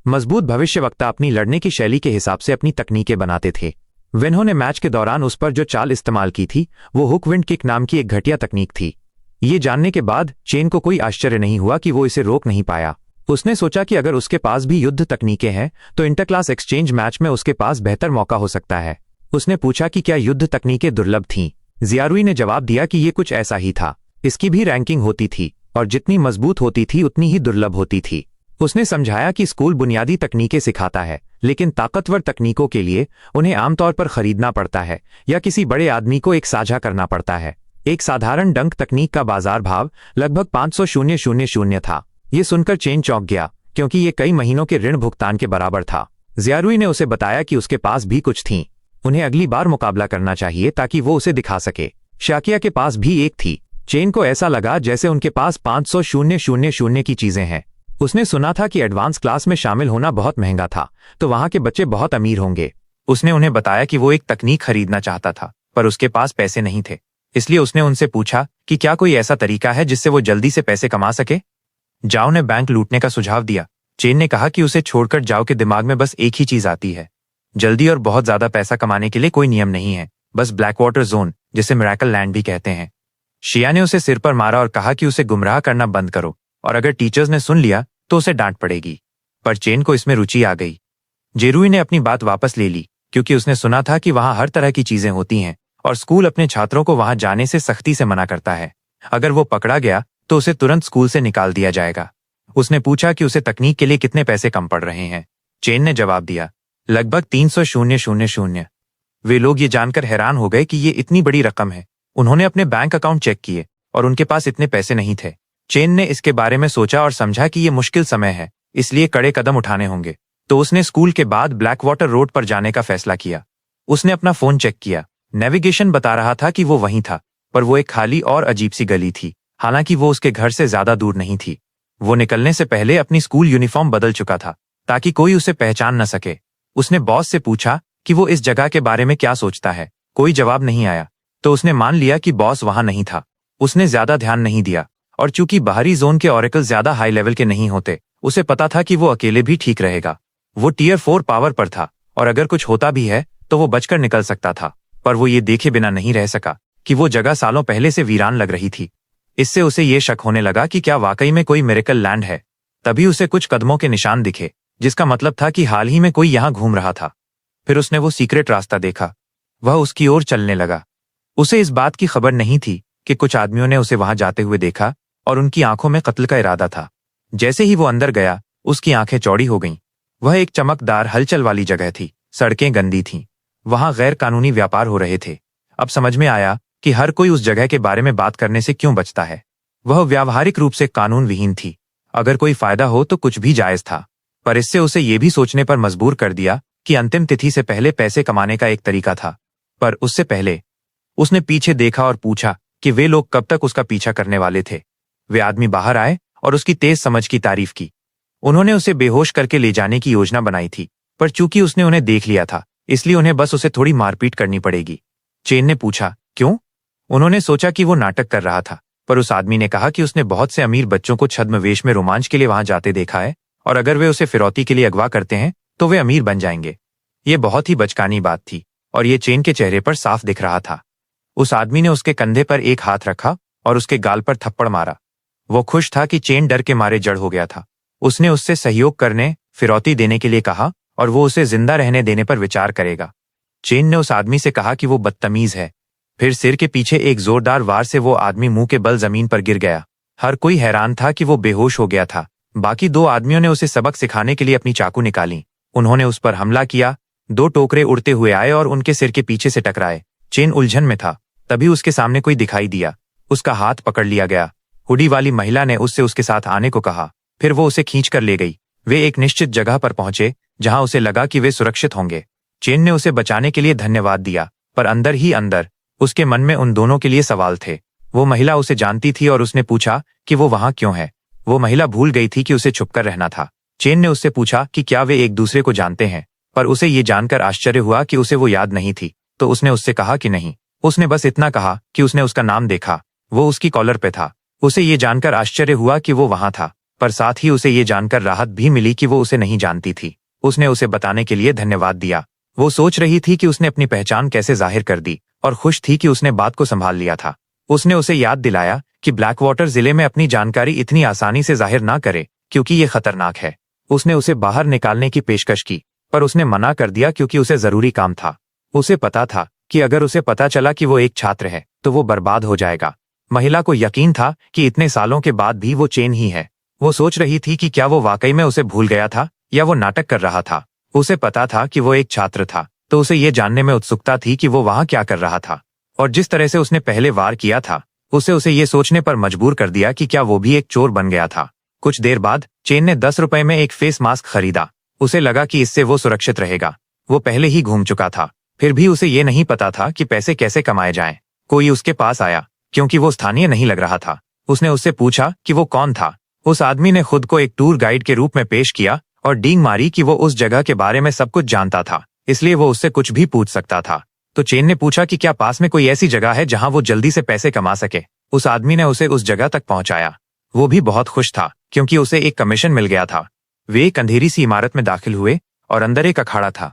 मजबूत भविष्यवक्ता अपनी लड़ने की शैली के हिसाब से अपनी तकनीकें बनाते थे। वेन्हो ने मैच के दौरान उस पर जो चाल इस्तेमाल की थी वो हुक विंड किक नाम की एक घटिया तकनीक थी। ये जानने के बाद चेन को कोई आश्चर्य नहीं हुआ कि वो इसे रोक नहीं पाया। उसने सोचा कि अगर उसके पास भी युद्ध तकनीकें हैं तो इंटरक्लास एक्सचेंज मैच में उसके पास बेहतर मौका हो सकता है। उसने पूछा कि क्या युद्ध तकनीकें दुर्लभ थीं। जियारुई ने जवाब दिया कि ये कुछ ऐसा ही था। इसकी भी रैंकिंग होती थी और जितनी मजबूत होती थी उतनी ही दुर्लभ होती थी। उसने समझाया कि स्कूल बुनियादी तकनीकें सिखाता है, लेकिन ताकतवर तकनीकों के लिए उन्हें आमतौर पर खरीदना पड़ता है या किसी बड़े आदमी को एक साझा करना पड़ता है। एक साधारण डंक तकनीक का बाजार भाव लगभग 500,000 था। ये सुनकर चेन चौंक गया क्योंकि ये कई महीनों के ऋण भुगतान के बराबर था। जियारुई ने उसे बताया कि उसके पास भी कुछ थीं। उन्हें अगली बार मुकाबला करना चाहिए ताकि वो उसे दिखा सके। शाकिया के पास भी एक थी। चेन को ऐसा लगा जैसे उनके पास 500,000 की चीजें हैं। उसने सुना था कि एडवांस क्लास में शामिल होना बहुत महंगा था, तो वहां के बच्चे बहुत अमीर होंगे। उसने उन्हें बताया कि वो एक तकनीक खरीदना चाहता था पर उसके पास पैसे नहीं थे, इसलिए उसने उनसे पूछा कि क्या कोई ऐसा तरीका है जिससे वो जल्दी से पैसे कमा सके। जाओ ने बैंक लूटने का सुझाव दिया। चेन ने कहा कि उसे छोड़कर जाओ के दिमाग में बस एक ही चीज आती है, जल्दी और बहुत ज्यादा पैसा कमाने के लिए कोई नियम नहीं है, बस ब्लैक वाटर जोन, जिसे मिरेकल लैंड भी कहते हैं। शिया ने उसे सिर पर मारा और कहा कि उसे गुमराह करना बंद करो और अगर टीचर्स ने सुन लिया तो उसे डांट पड़ेगी। पर चेन को इसमें रुचि आ गई। जेरुई ने अपनी बात वापस ले ली क्योंकि उसने सुना था कि वहां हर तरह की चीजें होती हैं और स्कूल अपने छात्रों को वहां जाने से सख्ती से मना करता है। अगर वो पकड़ा गया तो उसे तुरंत स्कूल से निकाल दिया जाएगा। उसने पूछा कि उसे तकनीक के लिए कितने पैसे कम पड़ रहे हैं। चेन ने जवाब दिया, लगभग 300,000। वे लोग ये जानकर हैरान हो गए कि ये इतनी बड़ी रकम है। उन्होंने अपने बैंक अकाउंट चेक किए और उनके पास इतने पैसे नहीं थे। चेन ने इसके बारे में सोचा और समझा कि ये मुश्किल समय है, इसलिए कड़े कदम उठाने होंगे। तो उसने स्कूल के बाद ब्लैक वाटर रोड पर जाने का फैसला किया। उसने अपना फोन चेक किया। नेविगेशन बता रहा था कि वो वहीं था, पर वो एक खाली और अजीब सी गली थी। हालांकि वो उसके घर से ज्यादा दूर नहीं थी। वो निकलने से पहले अपनी स्कूल यूनिफॉर्म बदल चुका था ताकि कोई उसे पहचान न सके। उसने बॉस से पूछा कि वो इस जगह के बारे में क्या सोचता है। कोई जवाब नहीं आया, तो उसने मान लिया कि बॉस वहां नहीं था। उसने ज्यादा ध्यान नहीं दिया और चूंकि बाहरी जोन के ऑरेकल ज्यादा हाई लेवल के नहीं होते, उसे पता था कि वो अकेले भी ठीक रहेगा। वो टियर 4 पावर पर था और अगर कुछ होता भी है तो वो बचकर निकल सकता था, पर वो ये देखे बिना नहीं रह सका कि वो जगह सालों पहले से वीरान लग रही थी। इससे उसे ये शक होने लगा कि क्या वाकई में कोई मिरेकल लैंड है। तभी उसे कुछ कदमों के निशान दिखे, जिसका मतलब था कि हाल ही में कोई यहां घूम रहा था। फिर उसने वो सीक्रेट रास्ता देखा। वह उसकी ओर चलने लगा। उसे इस बात की खबर नहीं थी कि कुछ आदमियों ने उसे वहां जाते हुए देखा और उनकी आंखों में कत्ल का इरादा था। जैसे ही वो अंदर गया, उसकी आंखें चौड़ी हो गईं। वह एक चमकदार हलचल वाली जगह थी। सड़कें गंदी थीं। वहां गैर कानूनी व्यापार हो रहे थे। अब समझ में आया कि हर कोई उस जगह के बारे में बात करने से क्यों बचता है। वह व्यावहारिक रूप से कानून विहीन थी। अगर कोई फायदा हो तो कुछ भी जायज था, पर इससे उसे ये भी सोचने पर मजबूर कर दिया कि अंतिम तिथि से पहले पैसे कमाने का एक तरीका था। पर उससे पहले उसने पीछे देखा और पूछा कि वे लोग कब तक उसका पीछा करने वाले थे। वे आदमी बाहर आए और उसकी तेज समझ की तारीफ की। उन्होंने उसे बेहोश करके ले जाने की योजना बनाई थी, पर चूंकि उसने उन्हें देख लिया था इसलिए उन्हें बस उसे थोड़ी मारपीट करनी पड़ेगी। चेन ने पूछा, क्यों? उन्होंने सोचा कि वो नाटक कर रहा था, पर उस आदमी ने कहा कि उसने बहुत से अमीर बच्चों को छद्मवेश में रोमांच के लिए वहां जाते देखा है, और अगर वे उसे फिरौती के लिए अगवा करते हैं तो वे अमीर बन जाएंगे। ये बहुत ही बचकानी बात थी और ये चेन के चेहरे पर साफ दिख रहा था। उस आदमी ने उसके कंधे पर एक हाथ रखा और उसके गाल पर थप्पड़ मारा। वो खुश था कि चेन डर के मारे जड़ हो गया था। उसने उससे सहयोग करने, फिरौती देने के लिए कहा और वो उसे जिंदा रहने देने पर विचार करेगा। चेन ने उस आदमी से कहा कि वो बदतमीज है। फिर सिर के पीछे एक जोरदार वार से वो आदमी मुंह के बल जमीन पर गिर गया। हर कोई हैरान था कि वो बेहोश हो गया था। बाकी दो आदमियों ने उसे सबक सिखाने के लिए अपनी चाकू निकाली। उन्होंने उस पर हमला किया। दो टोकरे उड़ते हुए आए और उनके सिर के पीछे से टकराए। चेन उलझन में था, तभी उसके सामने कोई दिखाई दिया। उसका हाथ पकड़ लिया गया। हुडी वाली महिला ने उससे उसके साथ आने को कहा, फिर वो उसे खींच कर ले गई। वे एक निश्चित जगह पर पहुंचे जहां उसे लगा कि वे सुरक्षित होंगे। चेन ने उसे बचाने के लिए धन्यवाद दिया, पर अंदर ही अंदर उसके मन में उन दोनों के लिए सवाल थे। वो महिला उसे जानती थी और उसने पूछा कि वो वहां क्यों है। वो महिला भूल गई थी कि उसे छुपकर रहना था। चेन ने उससे पूछा कि क्या वे एक दूसरे को जानते हैं, पर उसे ये जानकर आश्चर्य हुआ कि उसे वो याद नहीं थी, तो उसने उससे कहा कि नहीं। उसने बस इतना कहा कि उसने उसका नाम देखा, वो उसकी कॉलर पे था। उसे ये जानकर आश्चर्य हुआ कि वो वहां था, पर साथ ही उसे ये जानकर राहत भी मिली कि वो उसे नहीं जानती थी। उसने उसे बताने के लिए धन्यवाद दिया। वो सोच रही थी कि उसने अपनी पहचान कैसे जाहिर कर दी और खुश थी कि उसने बात को संभाल लिया था। उसने उसे याद दिलाया कि ब्लैकवाटर जिले में अपनी जानकारी इतनी आसानी से जाहिर ना करे क्योंकि ये खतरनाक है। उसने उसे बाहर निकालने की पेशकश की, पर उसने मना कर दिया क्योंकि उसे जरूरी काम था। उसे पता था कि अगर उसे पता चला कि वो एक छात्र है तो वो बर्बाद हो जाएगा। महिला को यकीन था कि इतने सालों के बाद भी वो चेन ही है। वो सोच रही थी कि क्या वो वाकई में उसे भूल गया था या वो नाटक कर रहा था। उसे पता था कि वो एक छात्र था, तो उसे ये जानने में उत्सुकता थी कि वो वहां क्या कर रहा था। और जिस तरह से उसने पहले वार किया था उसे ये सोचने पर मजबूर कर दिया कि क्या वो भी एक चोर बन गया था। कुछ देर बाद चेन ने 10 रुपए में एक फेस मास्क खरीदा। उसे लगा कि इससे वो सुरक्षित रहेगा। वो पहले ही घूम चुका था, फिर भी उसे ये नहीं पता था कि पैसे कैसे कमाए जाएं। कोई उसके पास आया, क्योंकि वो स्थानीय नहीं लग रहा था। उसने उससे पूछा कि वो कौन था। उस आदमी ने खुद को एक टूर गाइड के रूप में पेश किया और डींग मारी कि वो उस जगह के बारे में सब कुछ जानता था, इसलिए वो उससे कुछ भी पूछ सकता था। तो चेन ने पूछा कि क्या पास में कोई ऐसी जगह है जहां वो जल्दी से पैसे कमा सके। उस आदमी ने उसे उस जगह तक पहुंचाया। वो भी बहुत खुश था क्योंकि उसे एक कमीशन मिल गया था। वे एक अंधेरी सी इमारत में दाखिल हुए और अंदर एक अखाड़ा था।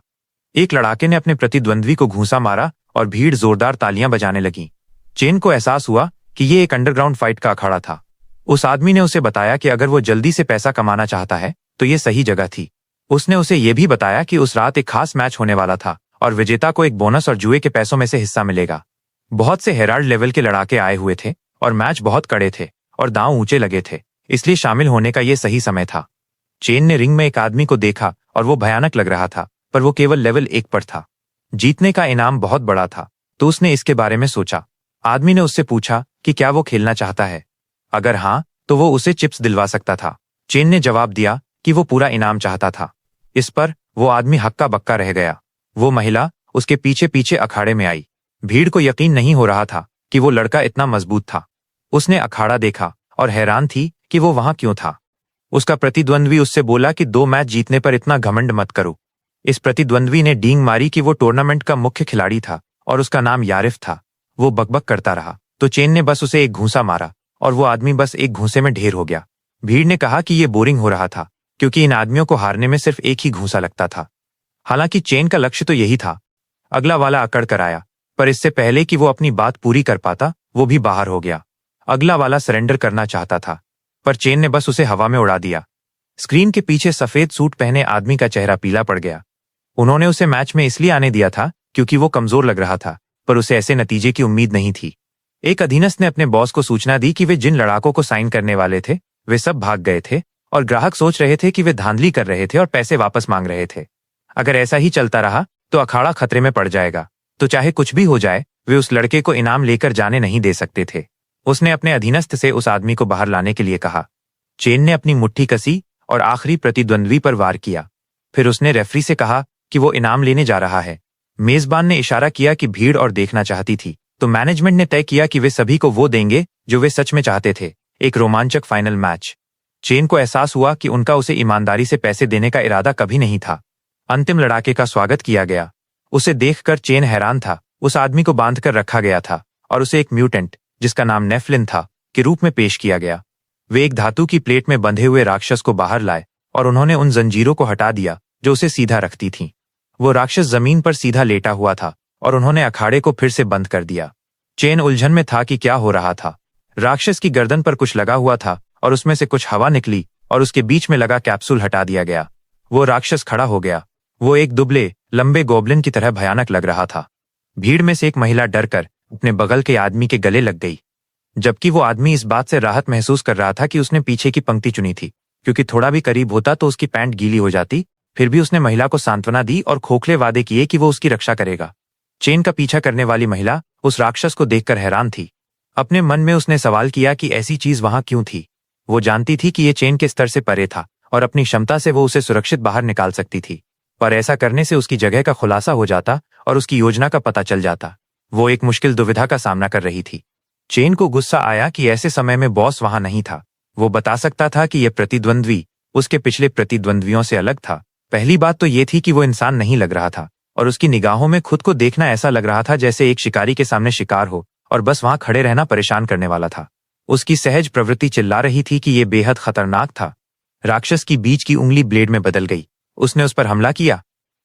एक लड़ाके ने अपने प्रतिद्वंद्वी को घूंसा मारा और भीड़ जोरदार तालियां बजाने लगी। चेन को एहसास हुआ कि ये एक अंडरग्राउंड फाइट का अखाड़ा था। उस आदमी ने उसे बताया कि अगर वो जल्दी से पैसा कमाना चाहता है तो ये सही जगह थी। उसने उसे ये भी बताया कि उस रात एक खास मैच होने वाला था और विजेता को एक बोनस और जुए के पैसों में से हिस्सा मिलेगा। बहुत से हेराल्ड लेवल के लड़ाके आए हुए थे और मैच बहुत कड़े थे और दांव ऊंचे लगे थे, इसलिए शामिल होने का ये सही समय था। चेन ने रिंग में एक आदमी को देखा और वो भयानक लग रहा था, पर वो केवल लेवल 1 पर था। जीतने का इनाम बहुत बड़ा था, तो उसने इसके बारे में सोचा। आदमी ने उससे पूछा कि क्या वो खेलना चाहता है। अगर हाँ, तो वो उसे चिप्स दिलवा सकता था। चेन ने जवाब दिया कि वो पूरा इनाम चाहता था। इस पर वो आदमी हक्का बक्का रह गया। वो महिला उसके पीछे पीछे अखाड़े में आई। भीड़ को यकीन नहीं हो रहा था कि वो लड़का इतना मजबूत था। उसने अखाड़ा देखा और हैरान थी कि वो वहां क्यों था। उसका प्रतिद्वंद्वी उससे बोला कि 2 मैच जीतने पर इतना घमंड मत करो। इस प्रतिद्वंद्वी ने डींग मारी कि वो टूर्नामेंट का मुख्य खिलाड़ी था और उसका नाम यारिफ था। वो बकबक करता रहा, तो चेन ने बस उसे एक घूंसा मारा और वो आदमी बस एक घूंसे में ढेर हो गया। भीड़ ने कहा कि ये बोरिंग हो रहा था क्योंकि इन आदमियों को हारने में सिर्फ एक ही घूंसा लगता था। हालांकि चेन का लक्ष्य तो यही था। अगला वाला अकड़ कर आया, पर इससे पहले कि वो अपनी बात पूरी कर पाता वो भी बाहर हो गया। अगला वाला सरेंडर करना चाहता था, पर चेन ने बस उसे हवा में उड़ा दिया। स्क्रीन के पीछे सफेद सूट पहने आदमी का चेहरा पीला पड़ गया। उन्होंने उसे मैच में इसलिए आने दिया था क्योंकि वो कमजोर लग रहा था, पर उसे ऐसे नतीजे की उम्मीद नहीं थी। एक अधीनस्थ ने अपने बॉस को सूचना दी कि वे जिन लड़ाकों को साइन करने वाले थे वे सब भाग गए थे और ग्राहक सोच रहे थे कि वे धांधली कर रहे थे और पैसे वापस मांग रहे थे। अगर ऐसा ही चलता रहा तो अखाड़ा खतरे में पड़ जाएगा, तो चाहे कुछ भी हो जाए वे उस लड़के को इनाम लेकर जाने नहीं दे सकते थे। उसने अपने अधीनस्थ से उस आदमी को बाहर लाने के लिए कहा। चेन ने अपनी मुट्ठी कसी और आखिरी प्रतिद्वंद्वी पर वार किया। फिर उसने रेफरी से कहा कि वो इनाम लेने जा रहा है। मेजबान ने इशारा किया कि भीड़ और देखना चाहती थी, तो मैनेजमेंट ने तय किया कि वे सभी को वो देंगे जो वे सच में चाहते थे, एक रोमांचक फाइनल मैच। चेन को एहसास हुआ कि उनका उसे ईमानदारी से पैसे देने का इरादा कभी नहीं था। अंतिम लड़ाके का स्वागत किया गया। उसे देखकर चेन हैरान था। उस आदमी को बांधकर रखा गया था और उसे एक म्यूटेंट, जिसका नाम नेफ्लिन था, के रूप में पेश किया गया। वे एक धातु की प्लेट में बंधे हुए राक्षस को बाहर लाए और उन्होंने उन जंजीरों को हटा दिया जो उसे सीधा रखती थीं। वो राक्षस जमीन पर सीधा लेटा हुआ था और उन्होंने अखाड़े को फिर से बंद कर दिया। चेन उलझन में था कि क्या हो रहा था। राक्षस की गर्दन पर कुछ लगा हुआ था और उसमें से कुछ हवा निकली और उसके बीच में लगा कैप्सूल हटा दिया गया। वो राक्षस खड़ा हो गया। वो एक दुबले, लंबे गोब्लिन की तरह भयानक लग रहा था। भीड़ में से एक महिला डरकर अपने बगल के आदमी के गले लग गई, जबकि वो आदमी इस बात से राहत महसूस कर रहा था कि उसने पीछे की पंक्ति चुनी थी, क्योंकि थोड़ा भी करीब होता तो उसकी पैंट गीली हो जाती। फिर भी उसने महिला को सांत्वना दी और खोखले वादे किए कि वो उसकी रक्षा करेगा। चेन का पीछा करने वाली महिला उस राक्षस को देखकर हैरान थी। अपने मन में उसने सवाल किया कि ऐसी चीज वहां क्यों थी। वो जानती थी कि ये चेन के स्तर से परे था और अपनी क्षमता से वो उसे सुरक्षित बाहर निकाल सकती थी, पर ऐसा करने से उसकी जगह का खुलासा हो जाता और उसकी योजना का पता चल जाता। वो एक मुश्किल दुविधा का सामना कर रही थी। चेन को गुस्सा आया कि ऐसे समय में बॉस वहां नहीं था। वो बता सकता था कि यह प्रतिद्वंद्वी उसके पिछले प्रतिद्वंद्वियों से अलग था। पहली बात तो ये थी कि वो इंसान नहीं लग रहा था और उसकी निगाहों में खुद को देखना ऐसा लग रहा था जैसे एक शिकारी के सामने शिकार हो और बस वहां खड़े रहना परेशान करने वाला था। उसकी सहज प्रवृत्ति चिल्ला रही थी कि यह बेहद खतरनाक था। राक्षस की बीच की उंगली ब्लेड में बदल गई। उसने उस पर हमला किया।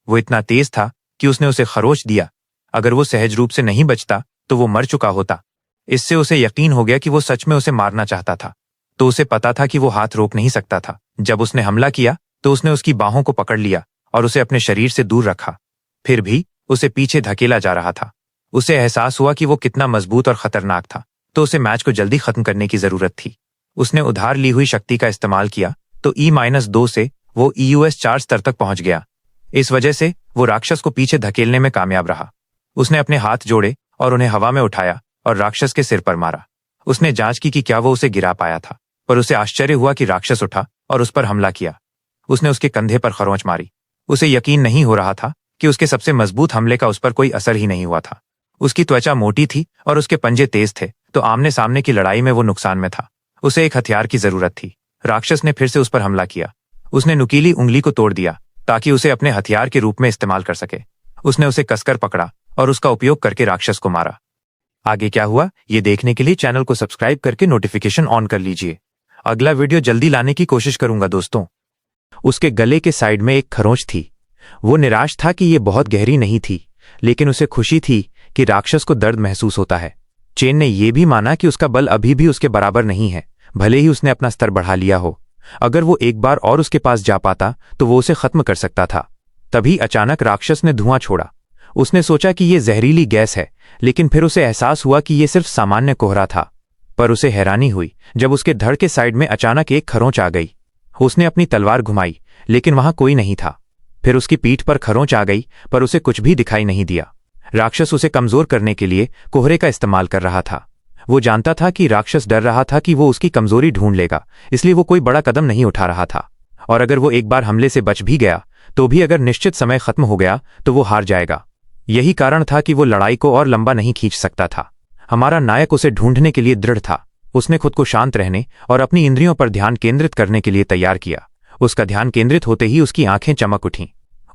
वो इतना तेज था कि उसने उसे खरोच दिया। अगर वो सहज रूप से नहीं बचता तो वो मर चुका होता। इससे उसे यकीन हो गया कि वो सच में उसे मारना चाहता था, तो उसे पता था कि वो हाथ रोक नहीं सकता था। जब उसने हमला किया तो उसने उसकी बाहों को पकड़ लिया और उसे अपने शरीर से दूर रखा। फिर भी उसे पीछे धकेला जा रहा था। उसे एहसास हुआ कि वो कितना मजबूत और खतरनाक था, तो उसे मैच को जल्दी खत्म करने की जरूरत थी। उसने उधार ली हुई शक्ति का इस्तेमाल किया तो E-2 से वो EUS 4 स्तर तक पहुंच गया। इस वजह से वो राक्षस को पीछे धकेलने में कामयाब रहा। उसने अपने हाथ जोड़े और उन्हें हवा में उठाया और राक्षस के सिर पर मारा। उसने जांच की कि क्या वो उसे गिरा पाया था, पर उसे आश्चर्य हुआ कि राक्षस उठा और उस पर हमला किया। उसने उसके कंधे पर खरोंच मारी। उसे यकीन नहीं हो रहा था कि उसके सबसे मजबूत हमले का उस पर कोई असर ही नहीं हुआ था। उसकी त्वचा मोटी थी और उसके पंजे तेज थे, तो आमने सामने की लड़ाई में वो नुकसान में था। उसे एक हथियार की जरूरत थी। राक्षस ने फिर से उस पर हमला किया। उसने नुकीली उंगली को तोड़ दिया ताकि उसे अपने हथियार के रूप में इस्तेमाल कर सके। उसने उसे कसकर पकड़ा और उसका उपयोग करके राक्षस को मारा। आगे क्या हुआ ये देखने के लिए चैनल को सब्सक्राइब करके नोटिफिकेशन ऑन कर लीजिए। अगला वीडियो जल्दी लाने की कोशिश करूंगा दोस्तों। उसके गले के साइड में एक खरोंच थी। वो निराश था कि ये बहुत गहरी नहीं थी, लेकिन उसे खुशी थी कि राक्षस को दर्द महसूस होता है। चेन ने यह भी माना कि उसका बल अभी भी उसके बराबर नहीं है, भले ही उसने अपना स्तर बढ़ा लिया हो। अगर वो एक बार और उसके पास जा पाता तो वो उसे खत्म कर सकता था। तभी अचानक राक्षस ने धुआं छोड़ा। उसने सोचा कि ये जहरीली गैस है, लेकिन फिर उसे एहसास हुआ कि ये सिर्फ सामान्य कोहरा था। पर उसे हैरानी हुई जब उसके धड़ के साइड में अचानक एक खरोंच आ गई। उसने अपनी तलवार घुमाई, लेकिन वहां कोई नहीं था। फिर उसकी पीठ पर खरोंच आ गई, पर उसे कुछ भी दिखाई नहीं दिया। राक्षस उसे कमजोर करने के लिए कोहरे का इस्तेमाल कर रहा था। वो जानता था कि राक्षस डर रहा था कि वो उसकी कमजोरी ढूंढ लेगा, इसलिए वो कोई बड़ा कदम नहीं उठा रहा था। और अगर वो एक बार हमले से बच भी गया तो भी अगर निश्चित समय खत्म हो गया तो वो हार जाएगा। यही कारण था कि वो लड़ाई को और लंबा नहीं खींच सकता था। हमारा नायक उसे ढूंढने के लिए दृढ़ था। उसने खुद को शांत रहने और अपनी इंद्रियों पर ध्यान केंद्रित करने के लिए तैयार किया। उसका ध्यान केंद्रित होते ही उसकी आंखें चमक उठीं।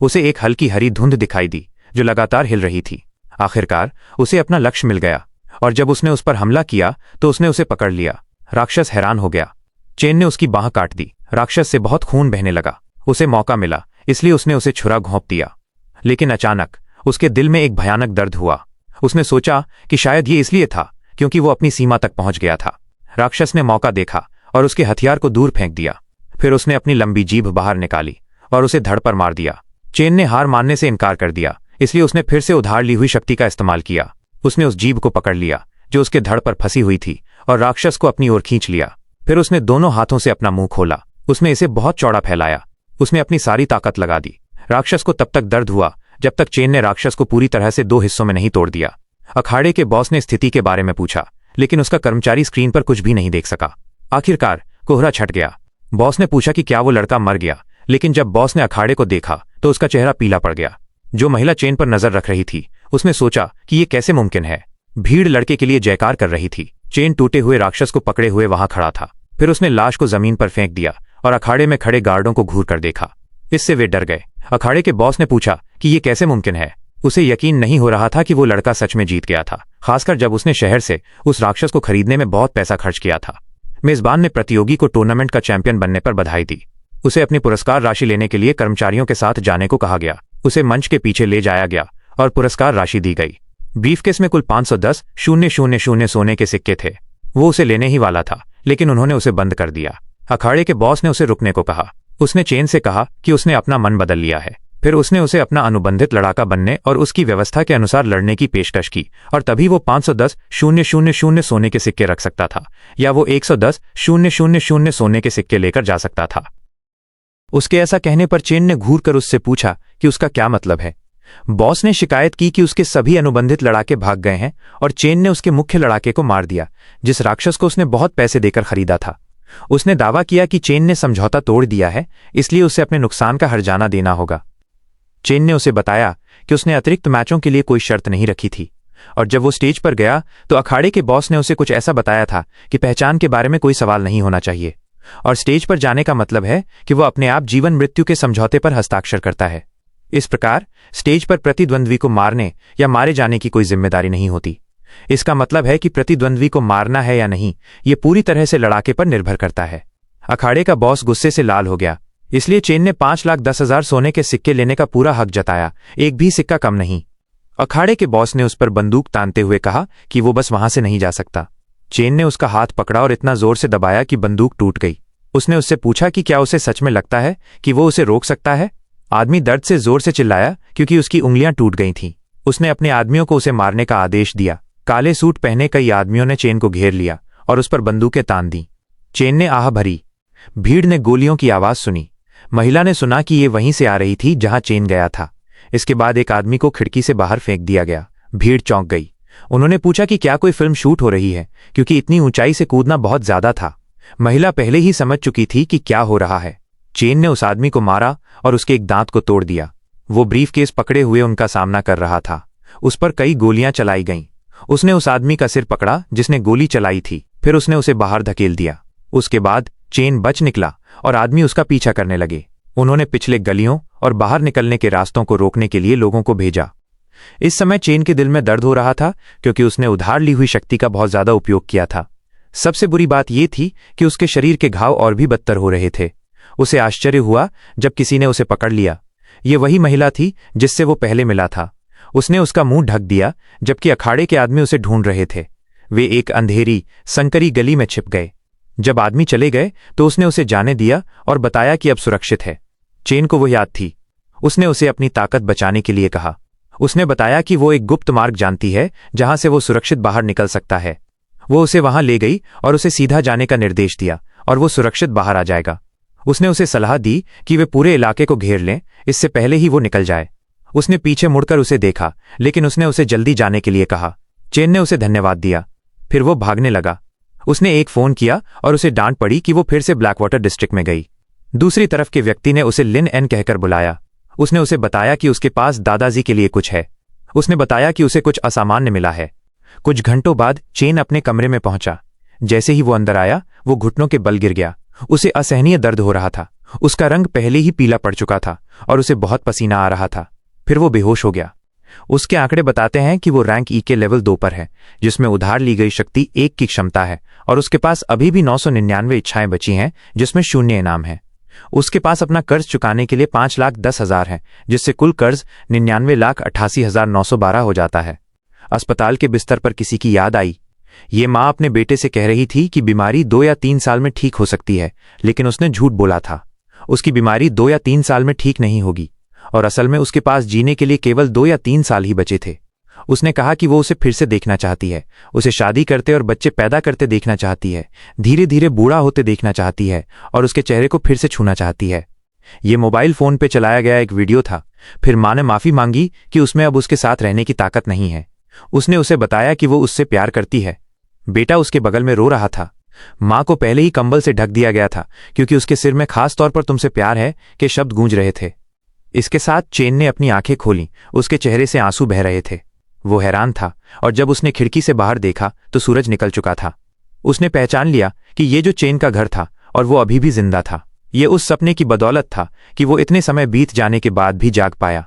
उसे एक हल्की हरी धुंध दिखाई दी जो लगातार हिल रही थी। आखिरकार उसे अपना लक्ष्य मिल गया और जब उसने उस पर हमला किया तो उसने उसे पकड़ लिया। राक्षस हैरान हो गया। चेन ने उसकी बांह काट दी। राक्षस से बहुत खून बहने लगा। उसे मौका मिला, इसलिए उसने उसे छुरा घोंप दिया। लेकिन अचानक उसके दिल में एक भयानक दर्द हुआ। उसने सोचा कि शायद ये इसलिए था क्योंकि वो अपनी सीमा तक पहुंच गया था। राक्षस ने मौका देखा और उसके हथियार को दूर फेंक दिया। फिर उसने अपनी लंबी जीभ बाहर निकाली और उसे धड़ पर मार दिया। चेन ने हार मानने से इनकार कर दिया, इसलिए उसने फिर से उधार ली हुई शक्ति का इस्तेमाल किया। उसने उस जीभ को पकड़ लिया जो उसके धड़ पर फंसी हुई थी और राक्षस को अपनी ओर खींच लिया। फिर उसने दोनों हाथों से अपना मुंह खोला। उसने इसे बहुत चौड़ा फैलाया। उसने अपनी सारी ताकत लगा दी। राक्षस को तब तक दर्द हुआ जब तक चेन ने राक्षस को पूरी तरह से 2 हिस्सों में नहीं तोड़ दिया। अखाड़े के बॉस ने स्थिति के बारे में पूछा, लेकिन उसका कर्मचारी स्क्रीन पर कुछ भी नहीं देख सका। आखिरकार कोहरा छट गया। बॉस ने पूछा कि क्या वो लड़का मर गया, लेकिन जब बॉस ने अखाड़े को देखा तो उसका चेहरा पीला पड़ गया। जो महिला चेन पर नजर रख रही थी उसने सोचा कि ये कैसे मुमकिन है। भीड़ लड़के के लिए जयकार कर रही थी। चेन टूटे हुए राक्षस को पकड़े हुए वहां खड़ा था। फिर उसने लाश को जमीन पर फेंक दिया और अखाड़े में खड़े गार्डों को घूर कर देखा। इससे वे डर गए। अखाड़े के बॉस ने पूछा कि ये कैसे मुमकिन है। उसे यकीन नहीं हो रहा था कि वो लड़का सच में जीत गया था, खासकर जब उसने शहर से उस राक्षस को खरीदने में बहुत पैसा खर्च किया था। मेजबान ने प्रतियोगी को टूर्नामेंट का चैंपियन बनने पर बधाई दी। उसे अपनी पुरस्कार राशि लेने के लिए कर्मचारियों के साथ जाने को कहा गया। उसे मंच के पीछे ले जाया गया और पुरस्कार राशि दी गई। ब्रीफकेस में कुल 510,000 सोने के सिक्के थे। वो उसे लेने ही वाला था, लेकिन उन्होंने उसे बंद कर दिया। अखाड़े के बॉस ने उसे रुकने को कहा। उसने चेन से कहा कि उसने अपना मन बदल लिया है। फिर उसने उसे अपना अनुबंधित लड़ाका बनने और उसकी व्यवस्था के अनुसार लड़ने की पेशकश की, और तभी वो 510,000 सोने के सिक्के रख सकता था, या वो 110,000 सोने के सिक्के लेकर जा सकता था। उसके ऐसा कहने पर चेन ने घूर कर उससे पूछा कि उसका क्या मतलब है। बॉस ने शिकायत की कि उसके सभी अनुबंधित लड़ाके भाग गए हैं और चेन ने उसके मुख्य लड़ाके को मार दिया, जिस राक्षस को उसने बहुत पैसे देकर खरीदा था। उसने दावा किया कि चेन ने समझौता तोड़ दिया है, इसलिए उसे अपने नुकसान का हर्जाना देना होगा। चेन ने उसे बताया कि उसने अतिरिक्त मैचों के लिए कोई शर्त नहीं रखी थी, और जब वो स्टेज पर गया तो अखाड़े के बॉस ने उसे कुछ ऐसा बताया था कि पहचान के बारे में कोई सवाल नहीं होना चाहिए, और स्टेज पर जाने का मतलब है कि वो अपने आप जीवन मृत्यु के समझौते पर हस्ताक्षर करता है। इस प्रकार स्टेज पर प्रतिद्वंद्वी को मारने या मारे जाने की कोई जिम्मेदारी नहीं होती। इसका मतलब है कि प्रतिद्वंद्वी को मारना है या नहीं, ये पूरी तरह से लड़ाके पर निर्भर करता है। अखाड़े का बॉस गुस्से से लाल हो गया, इसलिए चेन ने 5,10,000 सोने के सिक्के लेने का पूरा हक जताया, एक भी सिक्का कम नहीं। अखाड़े के बॉस ने उस पर बंदूक तानते हुए कहा कि वो बस वहां से नहीं जा सकता। चेन ने उसका हाथ पकड़ा और इतना जोर से दबाया कि बंदूक टूट गई। उसने उससे पूछा कि क्या उसे सच में लगता है कि वो उसे रोक सकता है। आदमी दर्द से जोर से चिल्लाया क्योंकि उसकी उंगलियां टूट गई थीं। उसने अपने आदमियों को उसे मारने का आदेश दिया। काले सूट पहने कई आदमियों ने चेन को घेर लिया और उस पर बंदूकें तान दी। चेन ने आह भरी। भीड़ ने गोलियों की आवाज सुनी। महिला ने सुना कि ये वहीं से आ रही थी जहां चेन गया था। इसके बाद एक आदमी को खिड़की से बाहर फेंक दिया गया। भीड़ चौंक गई। उन्होंने पूछा कि क्या कोई फिल्म शूट हो रही है, क्योंकि इतनी ऊंचाई से कूदना बहुत ज्यादा था। महिला पहले ही समझ चुकी थी कि क्या हो रहा है। चेन ने उस आदमी को मारा और उसके एक दांत को तोड़ दिया। वो ब्रीफकेस पकड़े हुए उनका सामना कर रहा था। उस पर कई गोलियां चलाई गईं। उसने उस आदमी का सिर पकड़ा जिसने गोली चलाई थी, फिर उसने उसे बाहर धकेल दिया। उसके बाद चेन बच निकला और आदमी उसका पीछा करने लगे। उन्होंने पिछले गलियों और बाहर निकलने के रास्तों को रोकने के लिए लोगों को भेजा। इस समय चेन के दिल में दर्द हो रहा था, क्योंकि उसने उधार ली हुई शक्ति का बहुत ज्यादा उपयोग किया था। सबसे बुरी बात यह थी कि उसके शरीर के घाव और भी बदतर हो रहे थे। उसे आश्चर्य हुआ जब किसी ने उसे पकड़ लिया। ये वही महिला थी जिससे वो पहले मिला था। उसने उसका मुंह ढक दिया, जबकि अखाड़े के आदमी उसे ढूंढ रहे थे। वे एक अंधेरी संकरी गली में छिप गए। जब आदमी चले गए तो उसने उसे जाने दिया और बताया कि अब सुरक्षित है। चेन को वो याद थी। उसने उसे अपनी ताकत बचाने के लिए कहा। उसने बताया कि वो एक गुप्त मार्ग जानती है जहां से वो सुरक्षित बाहर निकल सकता है। वो उसे वहां ले गई और उसे सीधा जाने का निर्देश दिया, और वो सुरक्षित बाहर आ जाएगा। उसने उसे सलाह दी कि वे पूरे इलाके को घेर लें, इससे पहले ही वो निकल जाए। उसने पीछे मुड़कर उसे देखा, लेकिन उसने उसे जल्दी जाने के लिए कहा। चेन ने उसे धन्यवाद दिया। फिर वो भागने लगा। उसने एक फोन किया और उसे डांट पड़ी कि वो फिर से ब्लैकवाटर डिस्ट्रिक्ट में गई। दूसरी तरफ के व्यक्ति ने उसे लिन एन कहकर बुलाया। उसने उसे बताया कि उसके पास दादाजी के लिए कुछ है। उसने बताया कि उसे कुछ असामान्य मिला है। कुछ घंटों बाद चेन अपने कमरे में पहुंचा। जैसे ही वो अंदर आया, वो घुटनों के बल गिर गया। उसे असहनीय दर्द हो रहा था। उसका रंग पहले ही पीला पड़ चुका था और उसे बहुत पसीना आ रहा था। फिर वो बेहोश हो गया। उसके आंकड़े बताते हैं कि वो रैंक ई के लेवल 2 पर है, जिसमें उधार ली गई शक्ति 1 की क्षमता है, और उसके पास अभी भी 999 इच्छाएं बची हैं, जिसमें 0 इनाम है। उसके पास अपना कर्ज चुकाने के लिए 5,10,000 है, जिससे कुल कर्ज 99,88,912 हो जाता है। अस्पताल के बिस्तर पर किसी की याद आई। ये माँ अपने बेटे से कह रही थी कि बीमारी 2 या 3 साल में ठीक हो सकती है, लेकिन उसने झूठ बोला था। उसकी बीमारी 2 या 3 साल में ठीक नहीं होगी, और असल में उसके पास जीने के लिए केवल 2 या 3 साल ही बचे थे। उसने कहा कि वो उसे फिर से देखना चाहती है, उसे शादी करते और बच्चे पैदा करते देखना चाहती है, धीरे धीरे बूढ़ा होते देखना चाहती है, और उसके चेहरे को फिर से छूना चाहती है। ये मोबाइल फोन पे चलाया गया एक वीडियो था। फिर माँ ने माफी मांगी कि उसमें अब उसके साथ रहने की ताकत नहीं है। उसने उसे बताया कि वो उससे प्यार करती है। बेटा उसके बगल में रो रहा था। माँ को पहले ही कंबल से ढक दिया गया था, क्योंकि उसके सिर में खास तौर पर तुमसे प्यार है के शब्द गूंज रहे थे। इसके साथ चेन ने अपनी आंखें खोलीं। उसके चेहरे से आंसू बह रहे थे। वो हैरान था और जब उसने खिड़की से बाहर देखा तो सूरज निकल चुका था। उसने पहचान लिया कि ये जो चेन का घर था और वो अभी भी जिंदा था। ये उस सपने की बदौलत था कि वो इतने समय बीत जाने के बाद भी जाग पाया।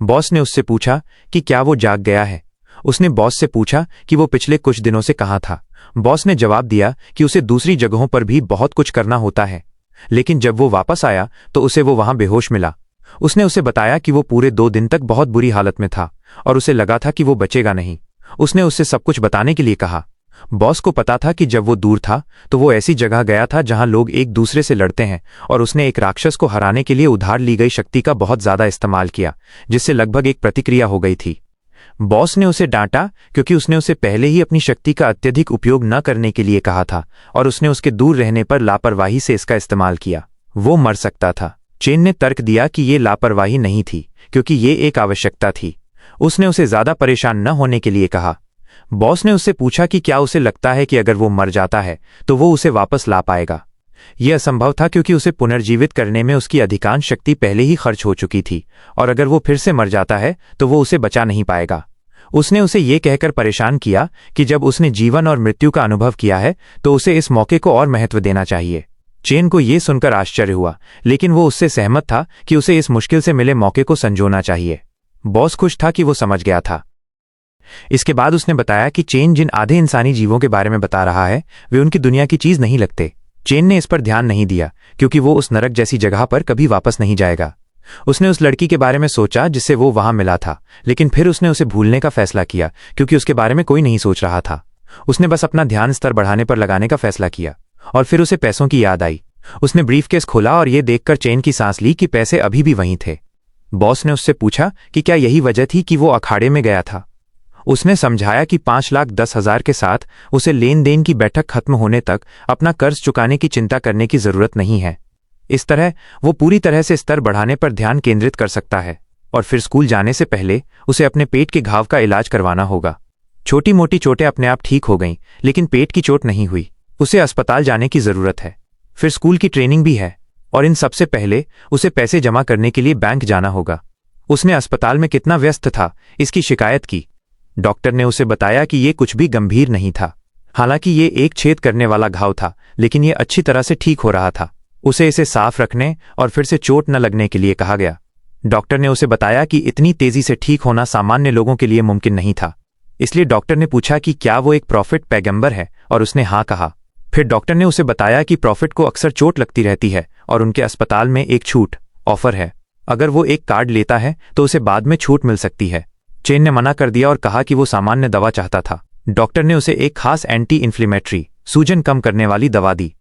बॉस ने उससे पूछा कि क्या वो जाग गया है। उसने बॉस से पूछा कि वो पिछले कुछ दिनों से कहाँ था। बॉस ने जवाब दिया कि उसे दूसरी जगहों पर भी बहुत कुछ करना होता है, लेकिन जब वो वापस आया तो उसे वो वहां बेहोश मिला। उसने उसे बताया कि वो पूरे 2 दिन तक बहुत बुरी हालत में था और उसे लगा था कि वो बचेगा नहीं। उसने उससे सब कुछ बताने के लिए कहा। बॉस को पता था कि जब वो दूर था तो वो ऐसी जगह गया था जहां लोग एक दूसरे से लड़ते हैं, और उसने एक राक्षस को हराने के लिए उधार ली गई शक्ति का बहुत ज्यादा इस्तेमाल किया, जिससे लगभग एक प्रतिक्रिया हो गई थी। बॉस ने उसे डांटा क्योंकि उसने उसे पहले ही अपनी शक्ति का अत्यधिक उपयोग न करने के लिए कहा था और उसने उसके दूर रहने पर लापरवाही से इसका इस्तेमाल किया। वो मर सकता था। चेन ने तर्क दिया कि ये लापरवाही नहीं थी क्योंकि ये एक आवश्यकता थी। उसने उसे ज्यादा परेशान न होने के लिए कहा। बॉस ने उससे पूछा कि क्या उसे लगता है कि अगर वो मर जाता है तो वो उसे वापस ला पाएगा। यह असंभव था क्योंकि उसे पुनर्जीवित करने में उसकी अधिकांश शक्ति पहले ही खर्च हो चुकी थी, और अगर वो फिर से मर जाता है तो वो उसे बचा नहीं पाएगा। उसने उसे ये कहकर परेशान किया कि जब उसने जीवन और मृत्यु का अनुभव किया है तो उसे इस मौके को और महत्व देना चाहिए। चेन को यह सुनकर आश्चर्य हुआ, लेकिन वो उससे सहमत था कि उसे इस मुश्किल से मिले मौके को संजोना चाहिए। बॉस खुश था कि वो समझ गया था। इसके बाद उसने बताया कि चेन जिन आधे इंसानी जीवों के बारे में बता रहा है वे उनकी दुनिया की चीज नहीं लगते। चेन ने इस पर ध्यान नहीं दिया क्योंकि वो उस नरक जैसी जगह पर कभी वापस नहीं जाएगा। उसने उस लड़की के बारे में सोचा जिससे वो वहां मिला था, लेकिन फिर उसने उसे भूलने का फैसला किया क्योंकि उसके बारे में कोई नहीं सोच रहा था। उसने बस अपना ध्यान स्तर बढ़ाने पर लगाने का फैसला किया और फिर उसे पैसों की याद आई। उसने ब्रीफकेस खोला और ये देखकर चेन की सांस ली कि पैसे अभी भी वहीं थे। बॉस ने उससे पूछा कि क्या यही वजह थी कि वो अखाड़े में गया था। उसने समझाया कि 5,10,000 के साथ उसे लेन देन की बैठक खत्म होने तक अपना कर्ज चुकाने की चिंता करने की जरूरत नहीं है। इस तरह वो पूरी तरह से स्तर बढ़ाने पर ध्यान केंद्रित कर सकता है, और फिर स्कूल जाने से पहले उसे अपने पेट के घाव का इलाज करवाना होगा। छोटी मोटी चोटें अपने आप ठीक हो गईं, लेकिन पेट की चोट नहीं हुई। उसे अस्पताल जाने की जरूरत है। फिर स्कूल की ट्रेनिंग भी है, और इन सबसे पहले उसे पैसे जमा करने के लिए बैंक जाना होगा। उसने अस्पताल में कितना व्यस्त था इसकी शिकायत की। डॉक्टर ने उसे बताया कि ये कुछ भी गंभीर नहीं था। हालांकि ये एक छेद करने वाला घाव था, लेकिन ये अच्छी तरह से ठीक हो रहा था। उसे इसे साफ रखने और फिर से चोट न लगने के लिए कहा गया। डॉक्टर ने उसे बताया कि इतनी तेजी से ठीक होना सामान्य लोगों के लिए मुमकिन नहीं था। इसलिए डॉक्टर ने पूछा कि क्या वो एक प्रॉफिट पैगंबर है, और उसने हाँ कहा। फिर डॉक्टर ने उसे बताया कि प्रॉफिट को अक्सर चोट लगती रहती है और उनके अस्पताल में एक छूट ऑफर है। अगर वो एक कार्ड लेता है तो उसे बाद में छूट मिल सकती है। चेन ने मना कर दिया और कहा कि वो सामान्य दवा चाहता था। डॉक्टर ने उसे एक खास एंटी इन्फ्लेमेटरी, सूजन कम करने वाली दवा दी।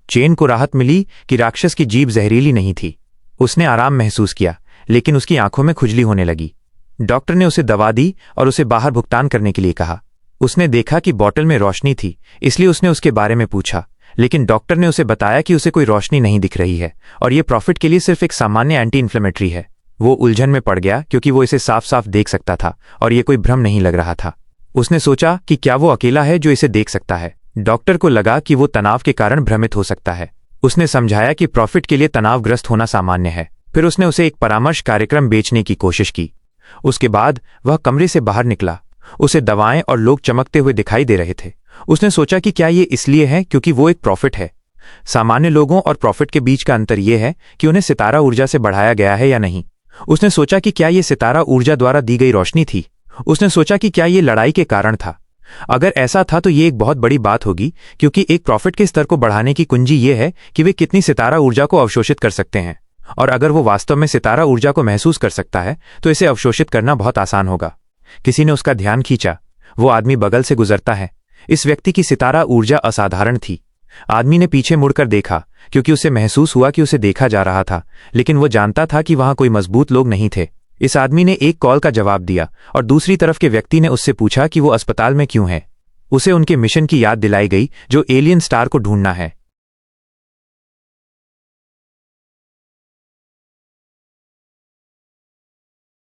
चेन को राहत मिली कि राक्षस की जीभ जहरीली नहीं थी। उसने आराम महसूस किया, लेकिन उसकी आंखों में खुजली होने लगी। डॉक्टर ने उसे दवा दी और उसे बाहर भुगतान करने के लिए कहा। उसने देखा कि बोतल में रोशनी थी, इसलिए उसने उसके बारे में पूछा, लेकिन डॉक्टर ने उसे बताया कि उसे कोई रोशनी नहीं दिख रही है और ये प्रॉफिट के लिए सिर्फ एक सामान्य एंटी इन्फ्लेमेटरी है। वो उलझन में पड़ गया क्योंकि वो इसे साफ साफ देख सकता था और ये कोई भ्रम नहीं लग रहा था। उसने सोचा कि क्या वो अकेला है जो इसे देख सकता है। डॉक्टर को लगा कि वो तनाव के कारण भ्रमित हो सकता है। उसने समझाया कि प्रॉफिट के लिए तनावग्रस्त होना सामान्य है। फिर उसने उसे एक परामर्श कार्यक्रम बेचने की कोशिश की। उसके बाद वह कमरे से बाहर निकला। उसे दवाएं और लोग चमकते हुए दिखाई दे रहे थे। उसने सोचा कि क्या ये इसलिए है क्योंकि वो एक प्रॉफिट है। सामान्य लोगों और प्रॉफिट के बीच का अंतर यह है कि उन्हें सितारा ऊर्जा से बढ़ाया गया है या नहीं। उसने सोचा कि क्या ये सितारा ऊर्जा द्वारा दी गई रोशनी थी। उसने सोचा कि क्या ये लड़ाई के कारण था। अगर ऐसा था तो ये एक बहुत बड़ी बात होगी, क्योंकि एक प्रॉफिट के स्तर को बढ़ाने की कुंजी ये है कि वे कितनी सितारा ऊर्जा को अवशोषित कर सकते हैं, और अगर वो वास्तव में सितारा ऊर्जा को महसूस कर सकता है तो इसे अवशोषित करना बहुत आसान होगा। किसी ने उसका ध्यान खींचा। वो आदमी बगल से गुजरता है। इस व्यक्ति की सितारा ऊर्जा असाधारण थी। आदमी ने पीछे मुड़कर देखा क्योंकि उसे महसूस हुआ कि उसे देखा जा रहा था, लेकिन वो जानता था कि वहां कोई मजबूत लोग नहीं थे। इस आदमी ने एक कॉल का जवाब दिया और दूसरी तरफ के व्यक्ति ने उससे पूछा कि वो अस्पताल में क्यों है। उसे उनके मिशन की याद दिलाई गई जो एलियन स्टार को ढूंढना है।